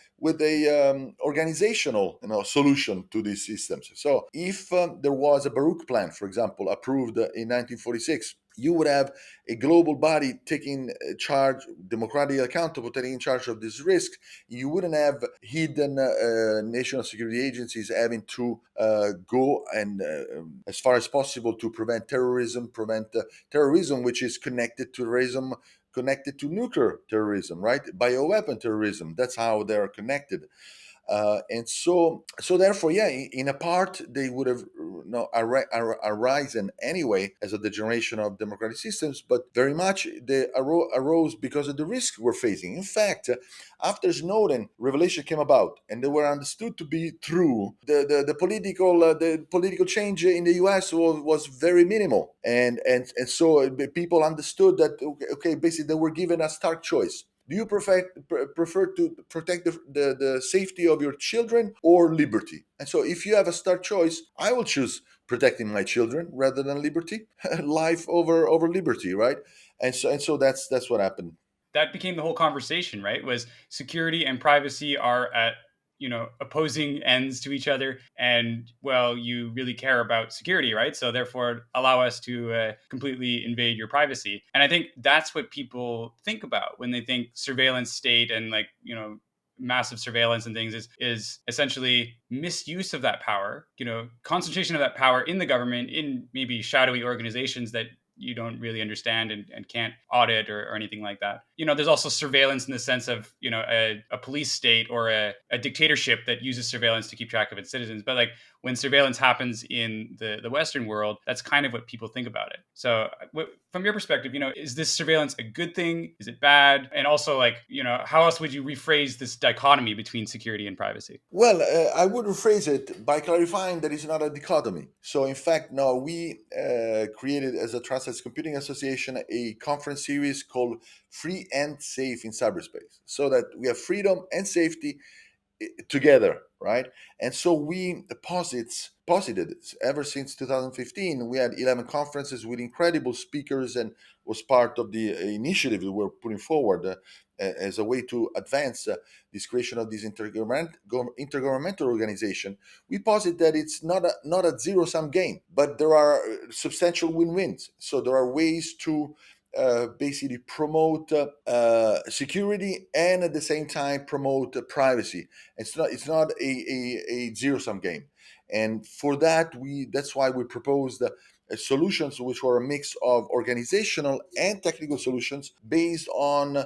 B: organizational solution to these systems. So if there was a Baruch plan, for example, approved in 1946, you would have a global body taking charge, democratically accountable, taking charge of this risk. You wouldn't have hidden national security agencies having to go and, as far as possible, to prevent terrorism, which is connected to terrorism, connected to nuclear terrorism, right? Bioweapon terrorism. That's how they're connected. And so therefore, yeah, in a part they would have arisen anyway as a degeneration of democratic systems, but very much they arose because of the risk we're facing. In fact, after Snowden, revelation came about, and they were understood to be true. The political change in the U.S. was very minimal, and so people understood that okay, basically they were given a stark choice. Do you prefer to protect the safety of your children or liberty? And so, if you have a stark choice, I will choose protecting my children rather than liberty, life over liberty, right? And so that's what happened.
A: That became the whole conversation, right? Was security and privacy are at opposing ends to each other, and well, you really care about security, right? So therefore allow us to completely invade your privacy. And I think that's what people think about when they think surveillance state and, like, massive surveillance and things is essentially misuse of that power, concentration of that power in the government, in maybe shadowy organizations that you don't really understand and can't audit or anything like that. There's also surveillance in the sense of, a police state or a dictatorship that uses surveillance to keep track of its citizens. But like when surveillance happens in the Western world, that's kind of what people think about it. So from your perspective, is this surveillance a good thing? Is it bad? And also like, how else would you rephrase this dichotomy between security and privacy?
B: Well, I would rephrase it by clarifying that it's not a dichotomy. So, in fact, now we created as a Trusted Computing Association a conference series called Free and Safe in Cyberspace, so that we have freedom and safety together, right? And so we posited ever since 2015. We had 11 conferences with incredible speakers, and was part of the initiative that we're putting forward as a way to advance this creation of this intergovernmental organization. We posit that it's not a zero sum game, but there are substantial win-wins. So there are ways to basically promote security and at the same time promote privacy. It's not a zero sum game, and for that that's why we proposed solutions which were a mix of organizational and technical solutions based on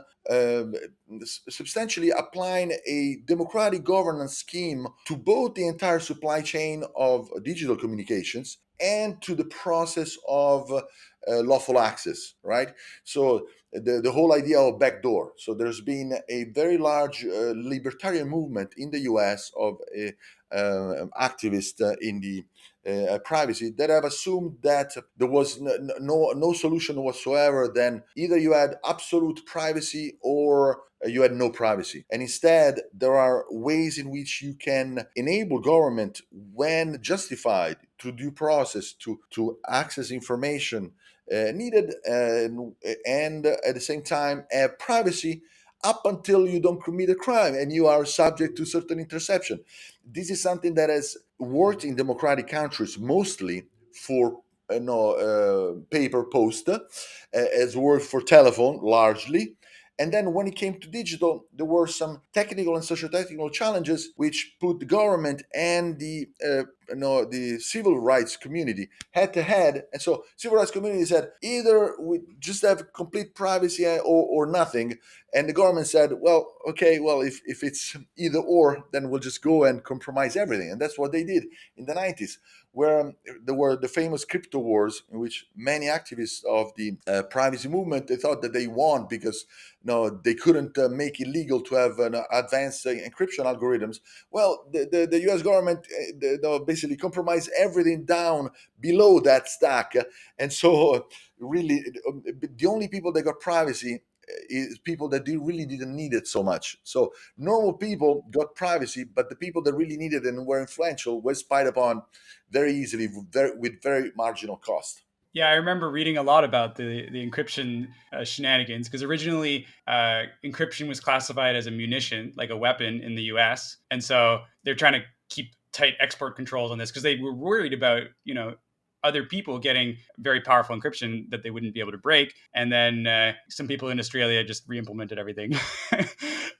B: substantially applying a democratic governance scheme to both the entire supply chain of digital communications and to the process of lawful access, right? So the whole idea of backdoor. So there's been a very large libertarian movement in the US of activists in the privacy that have assumed that there was no solution whatsoever. Then either you had absolute privacy or you had no privacy. And instead, there are ways in which you can enable government, when justified, through due process to access information needed, and at the same time have privacy up until you don't commit a crime and you are subject to certain interception. This is something that has worked in democratic countries mostly for paper post, has worked for telephone largely. And then when it came to digital, there were some technical and socio-technical challenges which put the government and the civil rights community head to head. And so civil rights community said either we just have complete privacy or nothing. And the government said, well, okay, well, if it's either or, then we'll just go and compromise everything. And that's what they did in the 90s, where there were the famous crypto wars, in which many activists of the privacy movement, they thought that they won because they couldn't make it legal to have an advanced encryption algorithms. Well, the US government basically compromised everything down below that stack. And so really, the only people that got privacy is people that really didn't need it so much. So normal people got privacy, but the people that really needed it and were influential were spied upon very easily with very marginal cost.
A: Yeah, I remember reading a lot about the encryption shenanigans, because originally encryption was classified as a munition, like a weapon in the U.S., and so they're trying to keep tight export controls on this because they were worried about other people getting very powerful encryption that they wouldn't be able to break. And then some people in Australia just re-implemented everything.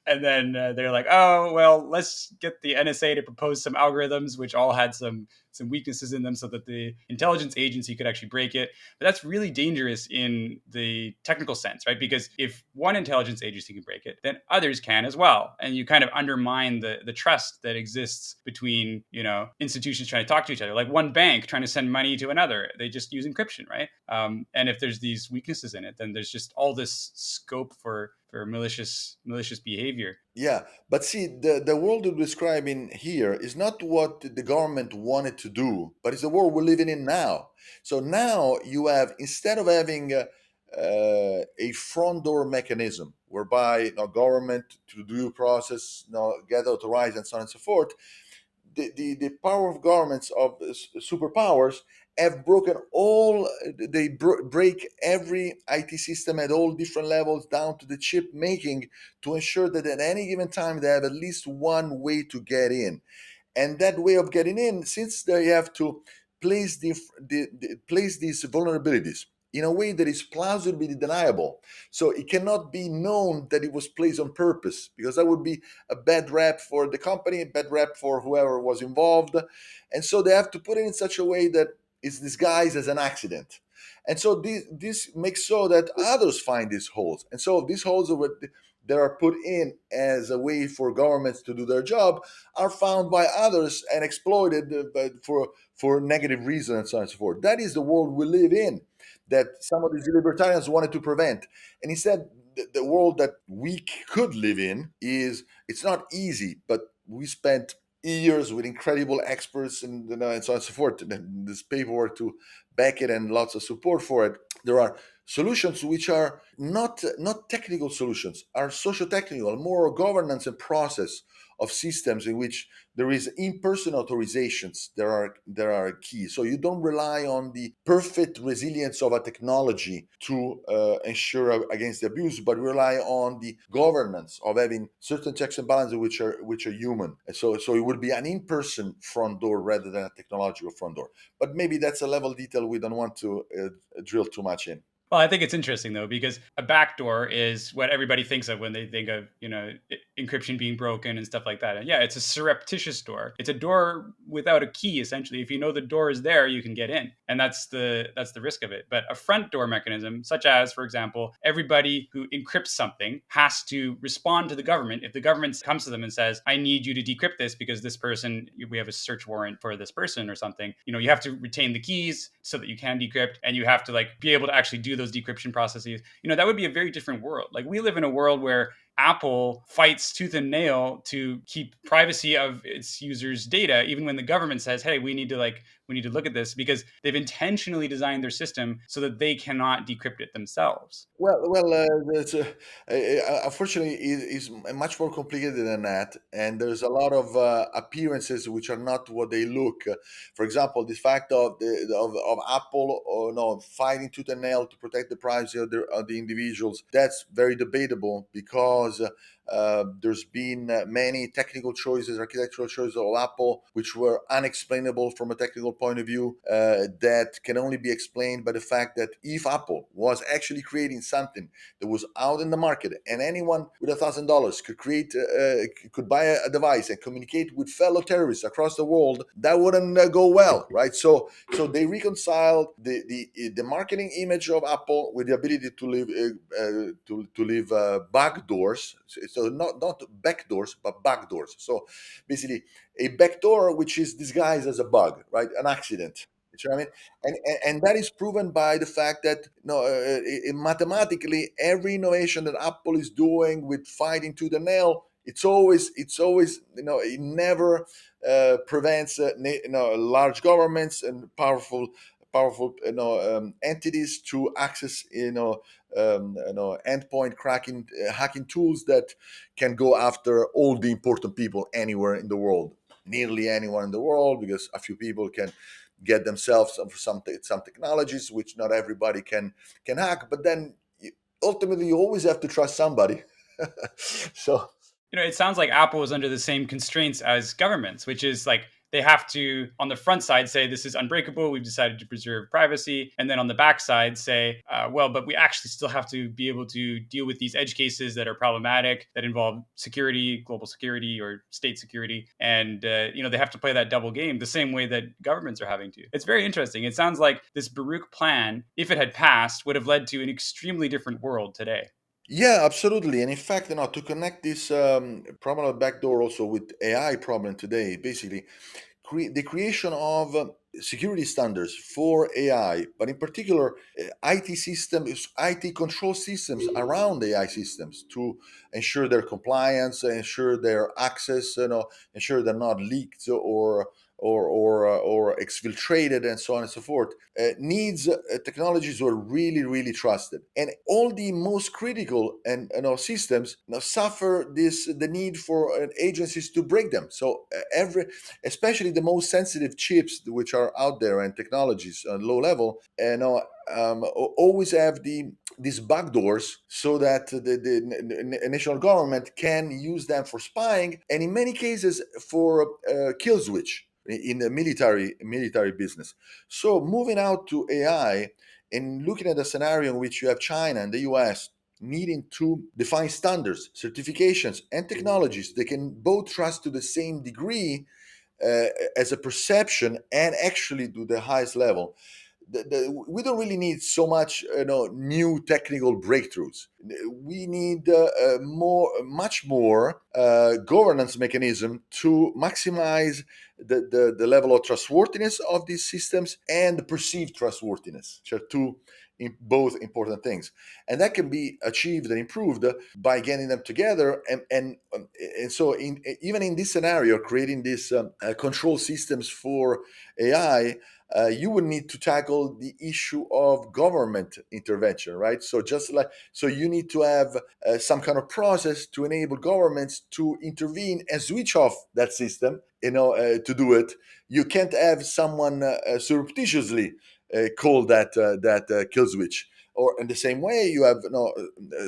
A: And then they're like, oh, well, let's get the NSA to propose some algorithms which all had some weaknesses in them so that the intelligence agency could actually break it. But that's really dangerous in the technical sense, right? Because if one intelligence agency can break it, then others can as well. And you kind of undermine the trust that exists between, institutions trying to talk to each other. Like one bank trying to send money to another, they just use encryption, right? And if there's these weaknesses in it, then there's just all this scope for malicious behavior.
B: Yeah, but see, the world you're describing here is not what the government wanted to do, but it's the world we're living in now. So now you have, instead of having a front door mechanism whereby government to due process get authorized and so on and so forth, the power of governments of superpowers have broken all. They break every IT system at all different levels down to the chip making, to ensure that at any given time they have at least one way to get in. And that way of getting in, since they have to place place these vulnerabilities in a way that is plausibly deniable. So it cannot be known that it was placed on purpose, because that would be a bad rap for the company, a bad rap for whoever was involved. And so they have to put it in such a way that it's disguised as an accident. And so this makes so that others find these holes. And so these holes that are put in as a way for governments to do their job are found by others and exploited for negative reasons and so on and so forth. That is the world we live in, that some of these libertarians wanted to prevent. And instead, the world that we could live in is, it's not easy, but we spent years with incredible experts and, and so on and so forth. And this paperwork to back it and lots of support for it. There are solutions which are not technical solutions, are socio-technical, more governance and process of systems in which there is in-person authorizations there are key. So you don't rely on the perfect resilience of a technology to ensure against the abuse, but rely on the governance of having certain checks and balances which are human. And so it would be an in-person front door rather than a technological front door. But maybe that's a level of detail we don't want to drill too much in.
A: Well, I think it's interesting though because a backdoor is what everybody thinks of when they think of encryption being broken and stuff like that. And yeah, it's a surreptitious door. It's a door without a key essentially. If you know the door is there, you can get in, and that's the risk of it. But a front door mechanism, such as for example, everybody who encrypts something has to respond to the government. If the government comes to them and says, "I need you to decrypt this because this person, we have a search warrant for this person or something," you have to retain the keys so that you can decrypt, and you have to like be able to actually do those decryption processes. That would be a very different world. Like we live in a world where Apple fights tooth and nail to keep privacy of its users' data, even when the government says, "Hey, we need to look at this," because they've intentionally designed their system so that they cannot decrypt it themselves.
B: Unfortunately, is much more complicated than that, and there's a lot of appearances which are not what they look. For example, the fact of Apple, or no, fighting tooth and nail to protect the privacy of the individuals, that's very debatable because there's been many technical choices, architectural choices of Apple, which were unexplainable from a technical point of view, that can only be explained by the fact that if Apple was actually creating something that was out in the market, and anyone with $1,000 could buy a device and communicate with fellow terrorists across the world, that wouldn't go well, right? So they reconciled the marketing image of Apple with the ability to leave backdoors. So not backdoors, but backdoors. So basically, a backdoor which is disguised as a bug, right? An accident. You know what I mean? And that is proven by the fact that no, mathematically, every innovation that Apple is doing with fighting to the nail, it's always it never prevents large governments and powerful entities to access endpoint cracking hacking tools that can go after all the important people anywhere in the world, nearly anyone in the world, because a few people can get themselves some technologies which not everybody can hack. But then ultimately you always have to trust somebody. So
A: It sounds like Apple is under the same constraints as governments, which is like they have to, on the front side, say this is unbreakable. We've decided to preserve privacy, and then on the back side, say, well, but we actually still have to be able to deal with these edge cases that are problematic, that involve security, global security, or state security, and they have to play that double game the same way that governments are having to. It's very interesting. It sounds like this Baruch plan, if it had passed, would have led to an extremely different world today.
B: yeah, absolutely. And in fact, to connect this problem of backdoor also with AI problem today, basically the creation of security standards for AI, but in particular IT systems, IT control systems around AI systems to ensure their compliance, ensure their access, ensure they're not leaked or exfiltrated and so on and so forth, needs technologies who are really really trusted, and all the most critical and systems suffer the need for agencies to break them. So every especially the most sensitive chips which are out there and technologies at low level, always have these backdoors so that the national government can use them for spying, and in many cases for kill switch. in the military business. So moving out to AI and looking at a scenario in which you have China and the US needing to define standards, certifications, and technologies they can both trust to the same degree as a perception and actually to the highest level. We don't really need so much new technical breakthroughs. We need much more governance mechanism to maximize the level of trustworthiness of these systems and the perceived trustworthiness, which are two both important things, and that can be achieved and improved by getting them together. And so even in this scenario, creating these control systems for AI, you would need to tackle the issue of government intervention, right? So just like so, you need to have some kind of process to enable governments to intervene and switch off that system. To do it, you can't have someone surreptitiously call that kill switch. Or in the same way, you have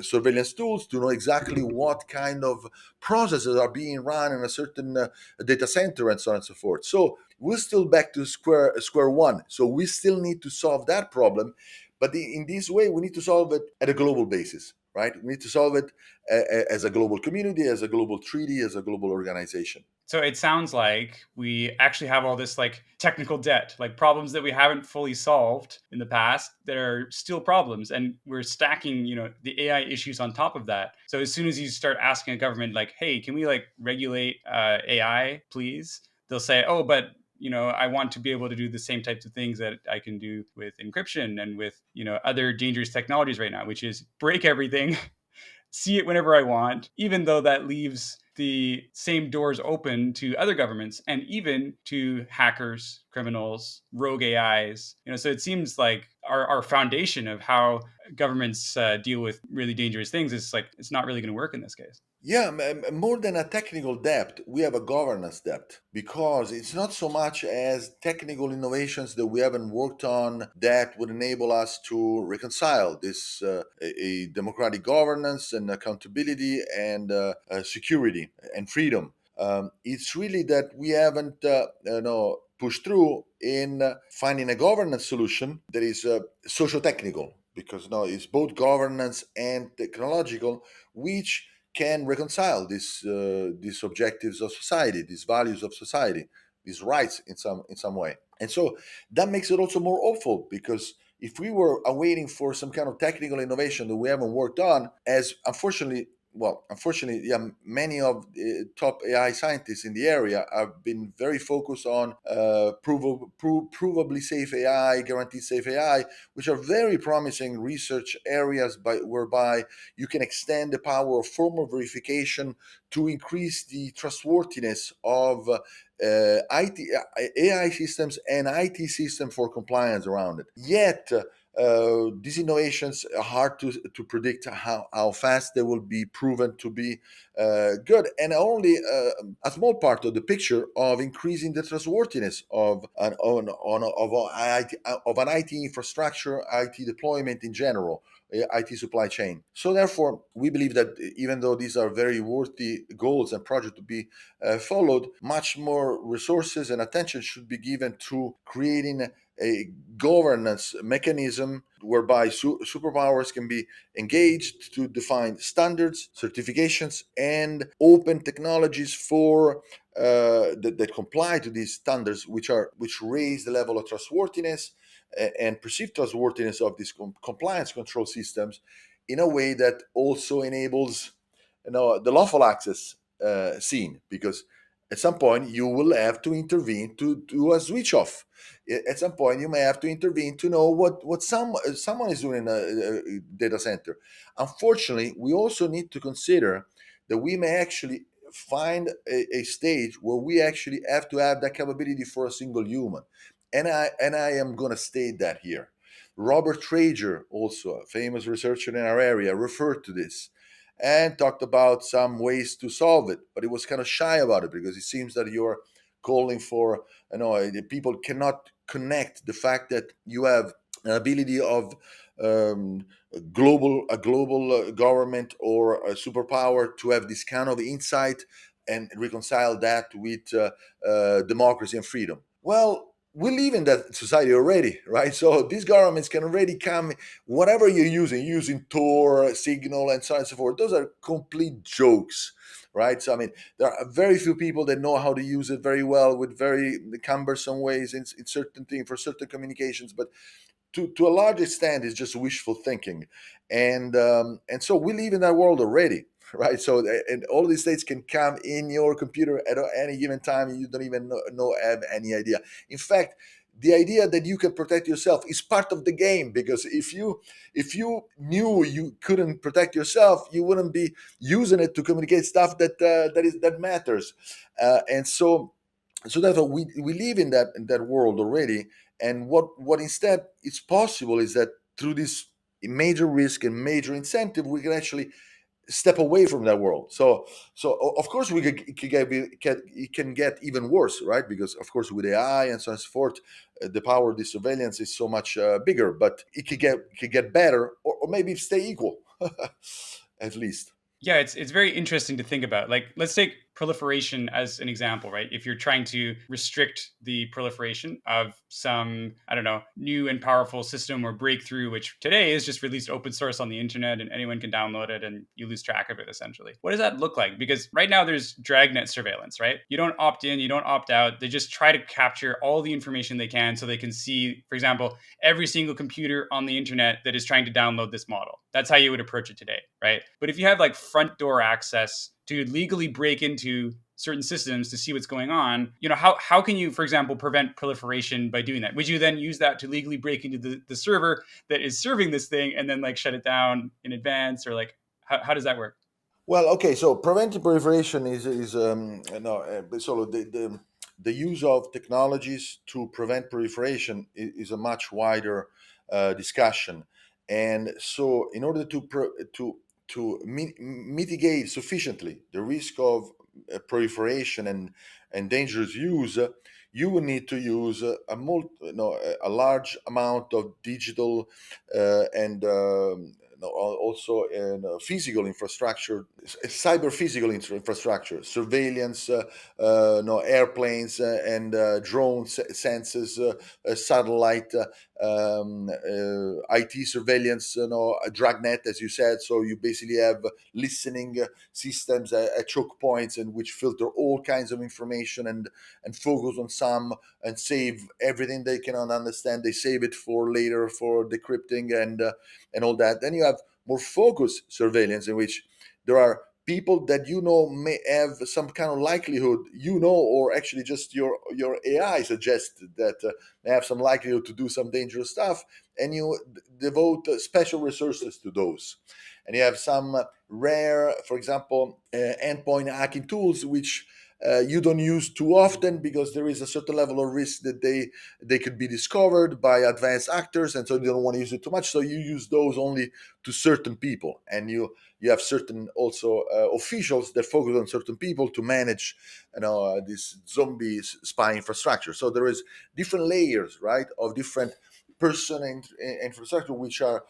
B: surveillance tools to know exactly what kind of processes are being run in a certain data center and so on and so forth. So we're still back to square one. So we still need to solve that problem, but in this way, we need to solve it at a global basis, right? We need to solve it as a global community, as a global treaty, as a global organization.
A: So it sounds like we actually have all this like technical debt, like problems that we haven't fully solved in the past that are still problems, and we're stacking, the AI issues on top of that. So as soon as you start asking a government like, "Hey, can we like regulate AI, please?" They'll say, "Oh, but I want to be able to do the same types of things that I can do with encryption and with other dangerous technologies right now, which is break everything, see it whenever I want," even though that leaves the same doors open to other governments and even to hackers, criminals, rogue AIs. So it seems like our foundation of how governments deal with really dangerous things is like it's not really going to work in this case.
B: Yeah, more than a technical debt, we have a governance debt because it's not so much as technical innovations that we haven't worked on that would enable us to reconcile this a democratic governance and accountability and security and freedom. It's really that we haven't pushed through in finding a governance solution that is socio-technical, because now it's both governance and technological, which can reconcile these objectives of society, these values of society, these rights in some way. And so that makes it also more hopeful, because if we were awaiting for some kind of technical innovation that we haven't worked on, as unfortunately, yeah, many of the top AI scientists in the area have been very focused on provably safe AI, guaranteed safe AI, which are very promising research areas whereby you can extend the power of formal verification to increase the trustworthiness of AI systems and IT system for compliance around it. Yet, these innovations are hard to predict how fast they will be proven to be good, and only a small part of the picture of increasing the trustworthiness of an IT infrastructure, IT deployment in general, IT supply chain. So therefore, we believe that even though these are very worthy goals and projects to be followed, much more resources and attention should be given to creating a governance mechanism whereby superpowers can be engaged to define standards, certifications, and open technologies for that comply to these standards, which raise the level of trustworthiness and perceived trustworthiness of these compliance control systems in a way that also enables the lawful access scene, because at some point you will have to intervene to do a switch off. At some point you may have to intervene to know what someone is doing in a data center. Unfortunately, we also need to consider that we may actually find a stage where we actually have to have that capability for a single human, and I am going to state that here. Robert Trager, also a famous researcher in our area, referred to this and talked about some ways to solve it, but he was kind of shy about it because it seems that you're calling for, people cannot connect the fact that you have an ability of a global government or a superpower to have this kind of insight and reconcile that with democracy and freedom. Well, we live in that society already, right? So these governments can already come, whatever you're using Tor, Signal, and so on and so forth. Those are complete jokes, right? So I mean, there are very few people that know how to use it very well with very cumbersome ways in certain things for certain communications, but to a large extent is just wishful thinking, and so we live in that world already, right? So and all these states can come in your computer at any given time, and you don't even have any idea. In fact, the idea that you can protect yourself is part of the game, because if you knew you couldn't protect yourself, you wouldn't be using it to communicate stuff that matters, and so therefore we live in that world already. And what instead is possible is that through this major risk and major incentive, we can actually step away from that world. So of course it can get even worse, right? Because of course with AI and so on and so forth, the power of the surveillance is so much bigger, but it could get better, or maybe stay equal at least.
A: Yeah, it's very interesting to think about. Like, let's take proliferation as an example, right? If you're trying to restrict the proliferation of some, I don't know, new and powerful system or breakthrough, which today is just released open source on the internet and anyone can download it and you lose track of it essentially. What does that look like? Because right now there's dragnet surveillance, right? You don't opt in, you don't opt out. They just try to capture all the information they can so they can see, for example, every single computer on the internet that is trying to download this model. That's how you would approach it today, right? But if you have like front door access to legally break into certain systems to see what's going on, how can you, for example, prevent proliferation by doing that? Would you then use that to legally break into the server that is serving this thing and then like shut it down in advance, or like how does that work?
B: Well, okay, so preventive proliferation is so the use of technologies to prevent proliferation is a much wider discussion, and so in order to mitigate sufficiently the risk of proliferation and dangerous use, you will need to use a large amount of digital and also in physical infrastructure, cyber physical infrastructure, surveillance, no airplanes and drones, sensors, satellite, IT surveillance, a dragnet, as you said. So you basically have listening systems at choke points, and which filter all kinds of information and focus on some and save everything they cannot understand. They save it for later for decrypting and all that. Then you have more focused surveillance, in which there are people that may have some kind of likelihood, or actually just your AI suggests that may have some likelihood to do some dangerous stuff, and you devote special resources to those. And you have some rare, for example, endpoint hacking tools, which you don't use too often, because there is a certain level of risk that they could be discovered by advanced actors, and so you don't want to use it too much. So you use those only to certain people, and you have certain also officials that focus on certain people to manage this zombie spy infrastructure. So there is different layers, right, of different person infrastructure, which are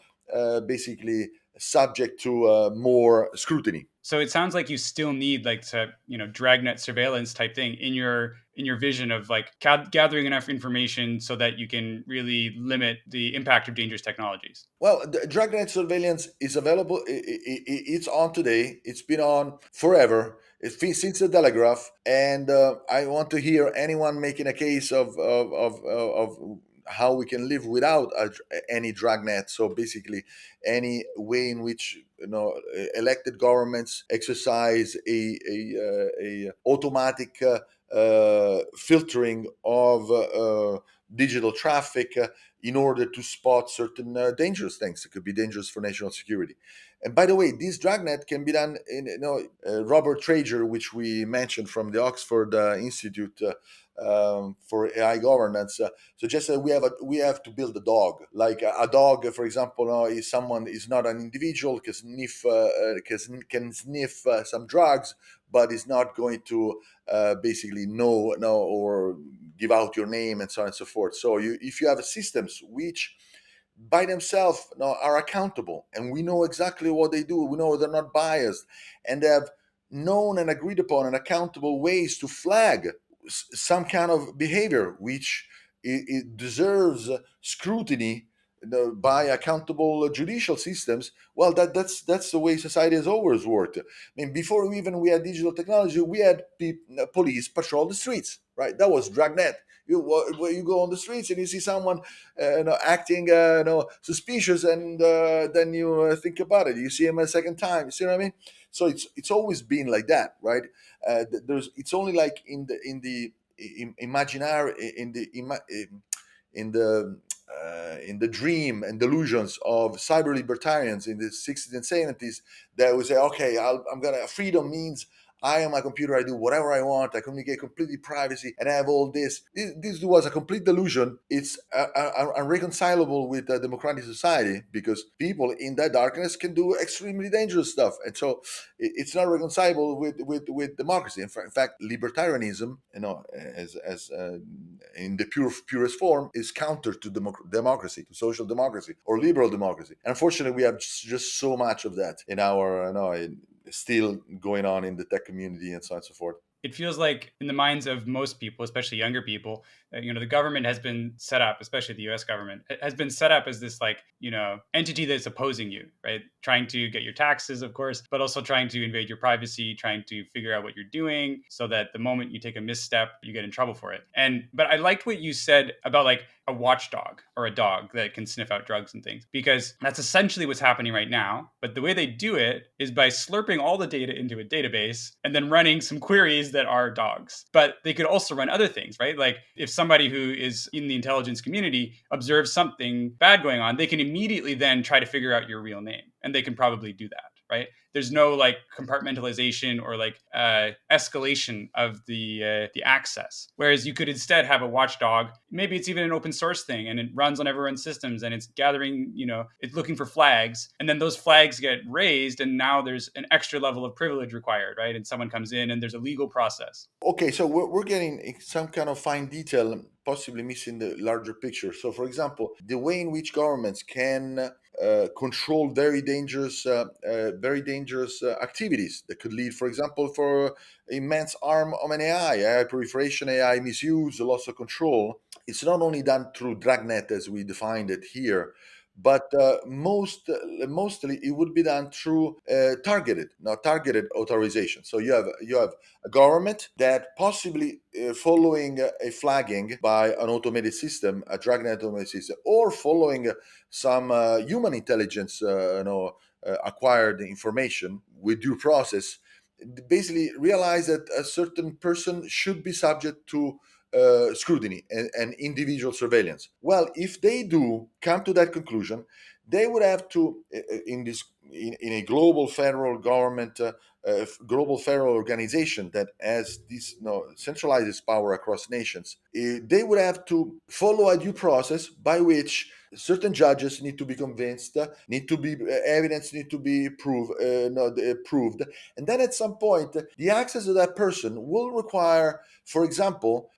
B: basically subject to more scrutiny.
A: So it sounds like you still need like to, dragnet surveillance type thing in your vision of like gathering enough information so that you can really limit the impact of dangerous technologies.
B: Well, the dragnet surveillance is available. It's on today. It's been on forever. Since the telegraph, and I want to hear anyone making a case of how we can live without any dragnet. So basically, any way in which elected governments exercise a automatic filtering of digital traffic in order to spot certain dangerous things that could be dangerous for national security. And by the way, this dragnet can be done in Robert Trager, which we mentioned from the Oxford Institute for AI governance, suggests that we have to build a dog. Like a dog, for example, is not an individual, can sniff some drugs, but is not going to basically know or give out your name and so on and so forth. So if you have systems which by themselves are accountable, and we know exactly what they do, we know they're not biased, and they have known and agreed upon and accountable ways to flag some kind of behavior which it deserves scrutiny by accountable judicial systems. Well, that's the way society has always worked. I mean, before even we had digital technology, we had police patrol the streets, right? That was dragnet. You go on the streets and you see someone acting suspicious, and then you think about it. You see him a second time. You see what I mean? So it's always been like that, right? There's It's only like in imaginary in the dream and delusions of cyber libertarians in the 60s and 70s that would say, okay, I'm gonna freedom means I am a computer, I do whatever I want, I communicate completely privacy, and I have all this. This was a complete delusion. It's unreconcilable with a democratic society because people in that darkness can do extremely dangerous stuff. And so it's not reconcilable with democracy. In fact, libertarianism, as in the purest form, is counter to democracy, to social democracy or liberal democracy. And unfortunately, we have just so much of that in our, still going on in the tech community and so on and so forth.
A: It feels like in the minds of most people, especially younger people, the government has been set up, especially the U.S. government, has been set up as this like entity that's opposing you, right? Trying to get your taxes, of course, but also trying to invade your privacy, trying to figure out what you're doing, so that the moment you take a misstep, you get in trouble for it. But I liked what you said about like a watchdog or a dog that can sniff out drugs and things, because that's essentially what's happening right now. But the way they do it is by slurping all the data into a database and then running some queries that are dogs. But they could also run other things, right? Like if somebody who is in the intelligence community observes something bad going on, they can immediately then try to figure out your real name, and they can probably do that, right? There's no like compartmentalization or like escalation of the access. Whereas you could instead have a watchdog. Maybe it's even an open source thing, and it runs on everyone's systems, and it's gathering, it's looking for flags, and then those flags get raised, and now there's an extra level of privilege required, right? And someone comes in, and there's a legal process.
B: Okay, so we're getting some kind of fine detail, possibly missing the larger picture. So, for example, the way in which governments can control very dangerous activities that could lead, for example, for immense harm of an AI proliferation, AI misuse, loss of control. It's not only done through dragnet as we defined it here, but mostly it would be done through targeted authorization. So you have a government that possibly following a flagging by an automated system, a dragnet automated system, or following some human intelligence, acquired information with due process, basically realize that a certain person should be subject to scrutiny and individual surveillance. Well, if they do come to that conclusion, they would have to, in a global federal government, global federal organization that has this, centralizes power across nations, they would have to follow a due process by which certain judges need to be convinced, need to be evidence need to be proved, and then at some point the access of that person will require, for example,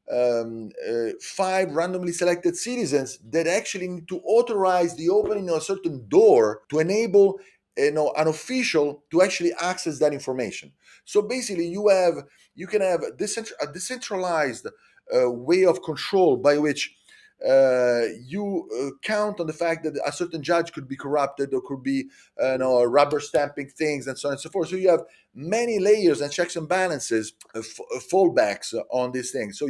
B: five randomly selected citizens that actually need to authorize the opening of a certain door to enable an official to actually access that information. So basically, you can have a decentralized way of control by which you count on the fact that a certain judge could be corrupted or could be rubber stamping things and so on and so forth. So you have many layers and checks and balances, fallbacks on these things. So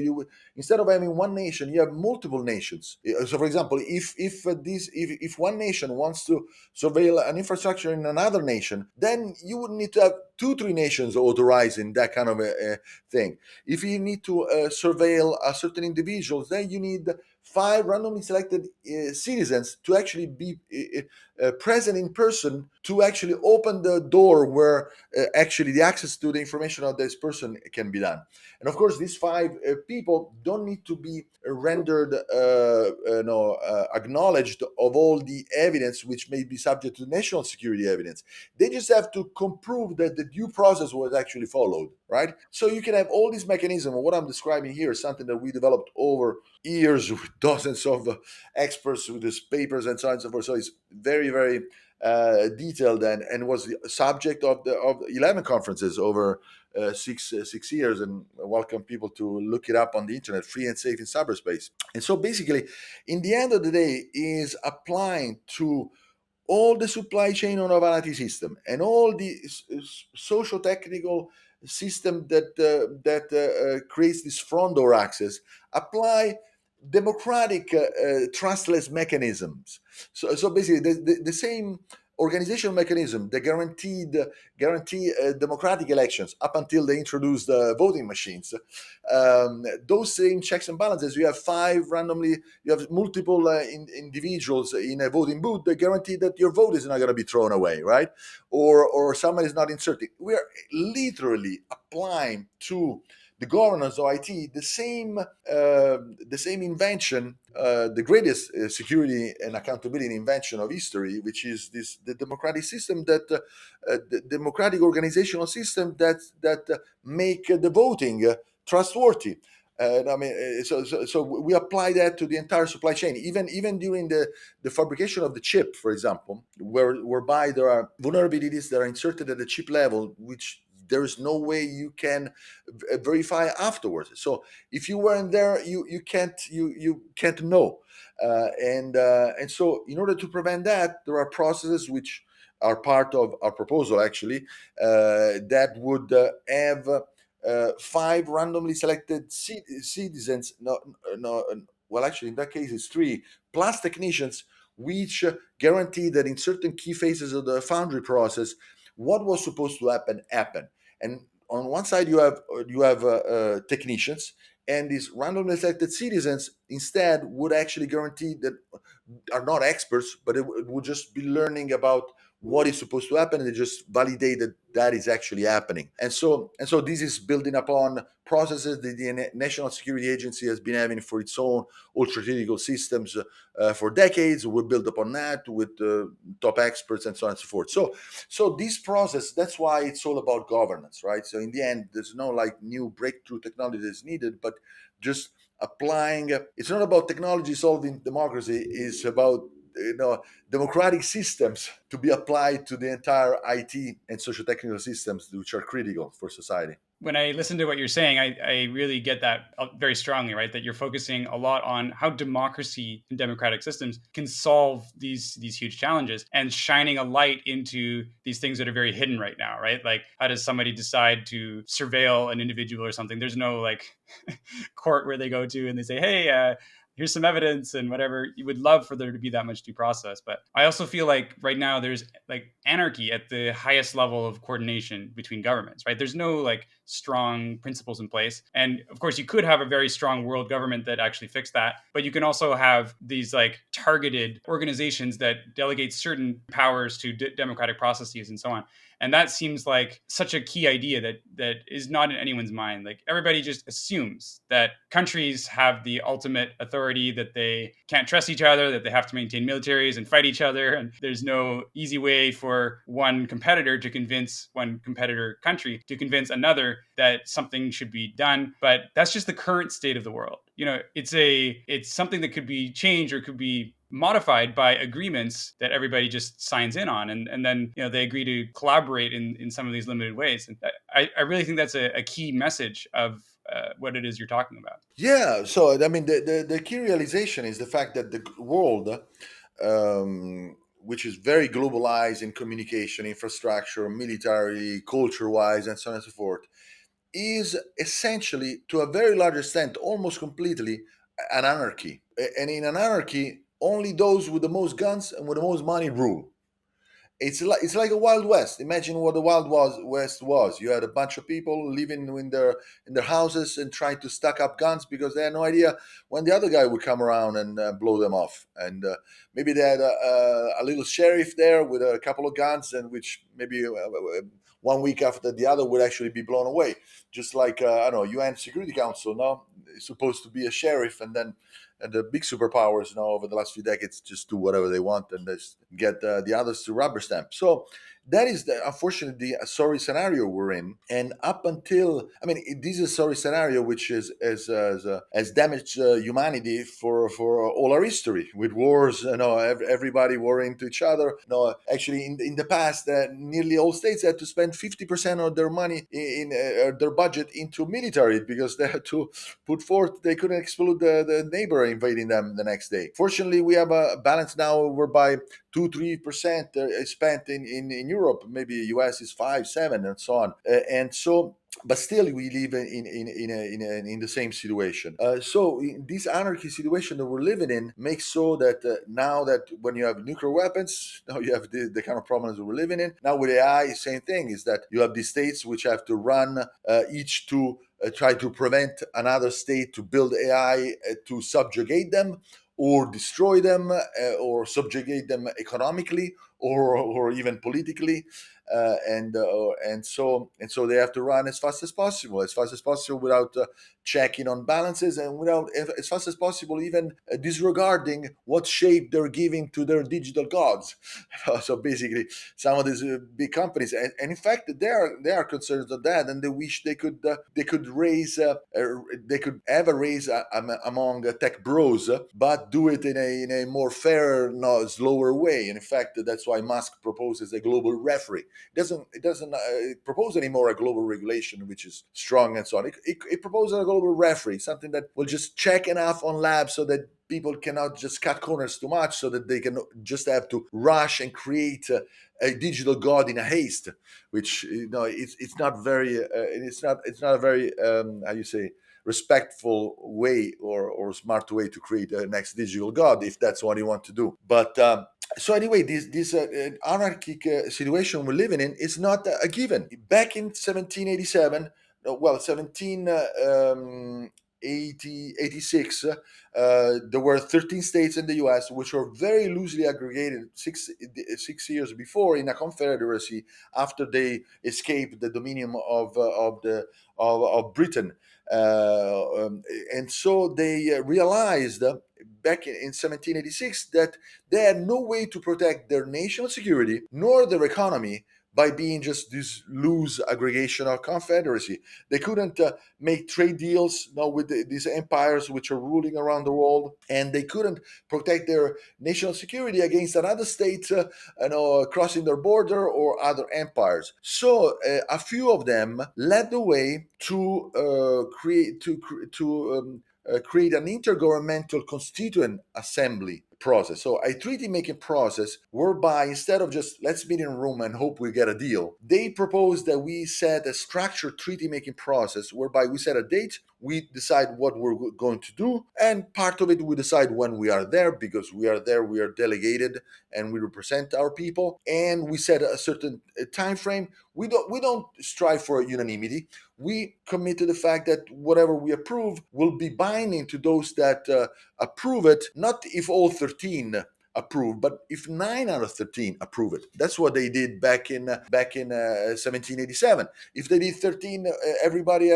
B: instead of having one nation, you have multiple nations. So, for example, if one nation wants to surveil an infrastructure in another nation, then you would need to have 2-3 nations authorizing that kind of a thing. If you need to surveil a certain individuals, then you need 5 randomly selected citizens to actually be present in person to actually open the door where actually the access to the information of this person can be done. And of course, these 5 people don't need to be rendered acknowledged of all the evidence which may be subject to national security evidence. They just have to prove that the due process was actually followed, right? So you can have all these mechanisms. What I'm describing here is something that we developed over years with dozens of experts with these papers and so on and so forth. So it's very, very detailed, and was the subject of 11 conferences over 6 years, and welcome people to look it up on the internet, free and safe in cyberspace. And so basically, in the end of the day, is applying to all the supply chain on our IT system and all the social technical system that creates this front door access, apply democratic trustless mechanisms. So basically the same organizational mechanism that guarantee democratic elections up until they introduced voting machines. Those same checks and balances, you have you have multiple individuals in a voting booth that guarantee that your vote is not going to be thrown away, right? Or someone is not inserted. We are literally applying to the governance of IT the same invention, the greatest security and accountability invention of history, which is the democratic system the democratic organizational system that make the voting trustworthy. I mean, so we apply that to the entire supply chain, even during the fabrication of the chip, for example, whereby there are vulnerabilities that are inserted at the chip level, which there is no way you can verify afterwards. So if you weren't there, you can't know. And so in order to prevent that, there are processes which are part of our proposal actually that would have five randomly selected citizens. No, no. Well, actually, in that case, it's three plus technicians, which guarantee that in certain key phases of the foundry process, what was supposed to happen happened. And on one side, you have technicians, and these randomly selected citizens instead would actually guarantee that are not experts, but it would just be learning about what is supposed to happen, and they just validate that that is actually happening. And so this is building upon processes that the National Security Agency has been having for its own ultra critical systems for decades. We build upon that with top experts and so on and so forth. So this process, that's why it's all about governance, right? So in the end, there's no like new breakthrough technology that's needed, but just applying. It's not about technology solving democracy. It's about democratic systems to be applied to the entire IT and social technical systems which are critical for society.
A: When I listen to what you're saying, I really get that very strongly, right? That you're focusing a lot on how democracy and democratic systems can solve these huge challenges, and shining a light into these things that are very hidden right now, right? Like, how does somebody decide to surveil an individual or something? There's no like court where they go to and they say, hey, here's some evidence and whatever. You would love for there to be that much due process. But I also feel like right now there's like anarchy at the highest level of coordination between governments, right? There's no like strong principles in place. And of course, you could have a very strong world government that actually fixed that. But you can also have these like targeted organizations that delegate certain powers to democratic processes and so on. And that seems like such a key idea that is not in anyone's mind. Like, everybody just assumes that countries have the ultimate authority, that they can't trust each other, that they have to maintain militaries and fight each other, and there's no easy way for one competitor to convince one competitor country to convince another that something should be done. But that's just the current state of the world. It's something that could be changed or could be modified by agreements that everybody just signs in on, and then they agree to collaborate in some of these limited ways. And I really think that's a key message of what it is you're talking about.
B: Yeah, so I mean, the key realization is the fact that the world, which is very globalized in communication, infrastructure, military, culture wise, and so on and so forth, is essentially, to a very large extent, almost completely, an anarchy. And in an anarchy, only those with the most guns and with the most money rule. It's like a Wild West. Imagine what the West was. You had a bunch of people living in their houses and trying to stack up guns because they had no idea when the other guy would come around and blow them off. And maybe they had a little sheriff there with a couple of guns, and which maybe 1 week after the other would actually be blown away. Just like I don't know, UN Security Council. No, it's supposed to be a sheriff, and the big superpowers over the last few decades just do whatever they want and just get the others to rubber stamp. So That is unfortunately the sorry scenario we're in. And up until, I mean, this is a sorry scenario which has damaged humanity for all our history, with wars. Everybody warring to each other. Actually, in the past, nearly all states had to spend 50% of their money in their budget into military, because they had to put forth, they couldn't exclude the neighbor invading them the next day. Fortunately, we have a balance now whereby 2-3% is spent in Europe. Maybe US is 5-7 and so on. And so, but still we live in the same situation. So this anarchy situation that we're living in makes so that now that when you have nuclear weapons, now you have the kind of problems that we're living in. Now with AI, same thing, is that you have these states which have to run each to try to prevent another state to build AI to subjugate them or destroy them, or subjugate them economically, or even politically. And so they have to run as fast as possible, without checking on balances, and without, as fast as possible, even disregarding what shape they're giving to their digital gods. So basically, some of these big companies, and in fact, they are concerned of that, and they wish they could raise they could have a raise among tech bros, but do it in a more fair, no, slower way. And in fact, that's why Musk proposes a global referee. It doesn't propose anymore a global regulation which is strong and so on. It proposes a global referee, something that will just check enough on labs so that people cannot just cut corners too much, so that they can just have to rush and create a digital god in a haste, which it's not very it's not a very how you say, respectful way, or smart way to create a next digital god, if that's what you want to do. But so anyway, this anarchic situation we're living in is not a given. Back in 1787, well, 1786, there were 13 states in the U.S. which were very loosely aggregated 6 years before in a confederacy, after they escaped the dominion of Britain. And so they realized back in 1786 that they had no way to protect their national security nor their economy by being just this loose aggregation or confederacy. They couldn't make trade deals with these empires which are ruling around the world, and they couldn't protect their national security against another state crossing their border, or other empires. So a few of them led the way to create an intergovernmental constituent assembly process. So a treaty making process whereby, instead of just let's meet in a room and hope we get a deal, they proposed that we set a structured treaty making process whereby we set a date, we decide what we're going to do, and part of it we decide when we are there, because we are there, we are delegated, and we represent our people, and we set a certain time frame. We don't strive for unanimity. We commit to the fact that whatever we approve will be binding to those that approve it, not if all 13 approve, but if 9 out of 13 approve it. That's what they did back in 1787. If they did 13, everybody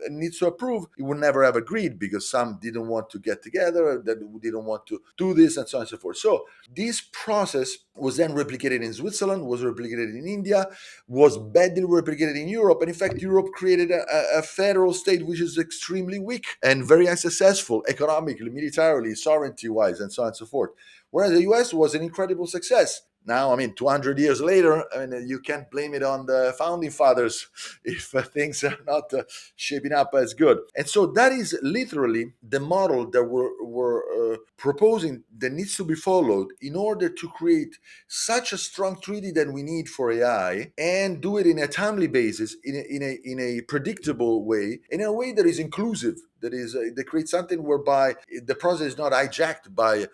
B: needs to approve. It would never have agreed, because some didn't want to get together, that didn't want to do this, and so on and so forth. So this process was then replicated in Switzerland, was replicated in India, was badly replicated in Europe. And in fact, Europe created a federal state which is extremely weak and very unsuccessful economically, militarily, sovereignty wise, and so on and so forth. Whereas the US was an incredible success. Now, I mean, 200 years later, I mean, you can't blame it on the founding fathers if things are not shaping up as good. And so that is literally the model that we're proposing that needs to be followed in order to create such a strong treaty that we need for AI, and do it in a timely basis, in a predictable way, in a way that is inclusive, that creates something whereby the process is not hijacked by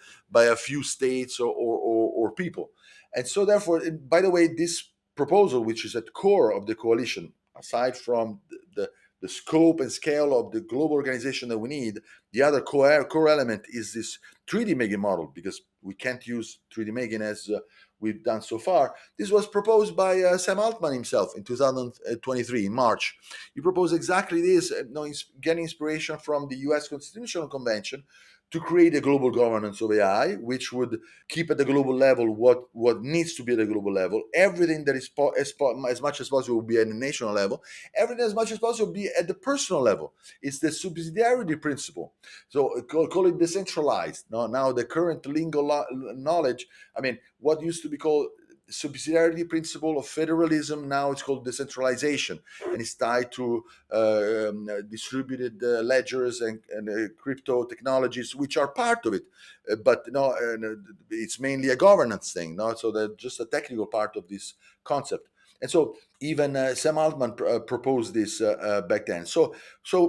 B: a few states or people. And so, therefore, by the way, this proposal, which is at the core of the coalition, aside from the scope and scale of the global organization that we need, the other core element is this treaty making model, because we can't use treaty making as we've done so far. This was proposed by Sam Altman himself in 2023, in March. He proposed exactly this, getting inspiration from the US Constitutional Convention, to create a global governance of AI, which would keep at the global level what needs to be at the global level. Everything that is as much as possible will be at the national level. Everything as much as possible will be at the personal level. It's the subsidiarity principle. So call it decentralized. Now the current knowledge, I mean, what used to be called subsidiarity principle of federalism, now it's called decentralization, and it's tied to distributed ledgers and crypto technologies, which are part of it. But it's mainly a governance thing. No, so that's just a technical part of this concept. And so even Sam Altman proposed this back then. So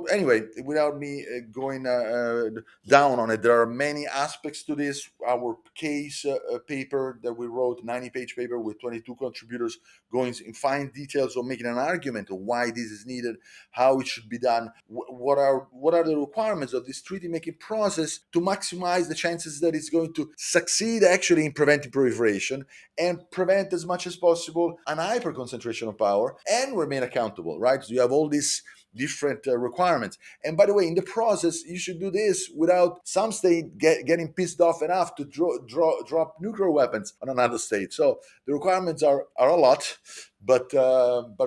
B: anyway, without me going down on it, there are many aspects to this. Our case paper that we wrote, 90-page paper with 22 contributors, going in fine details of making an argument of why this is needed, how it should be done, what are the requirements of this treaty making process to maximize the chances that it's going to succeed actually in preventing proliferation and prevent as much as possible an hyper concentration of power and remain accountable, right? So you have all these different requirements. And by the way, in the process, you should do this without some state getting pissed off enough to drop nuclear weapons on another state. So the requirements are a lot, but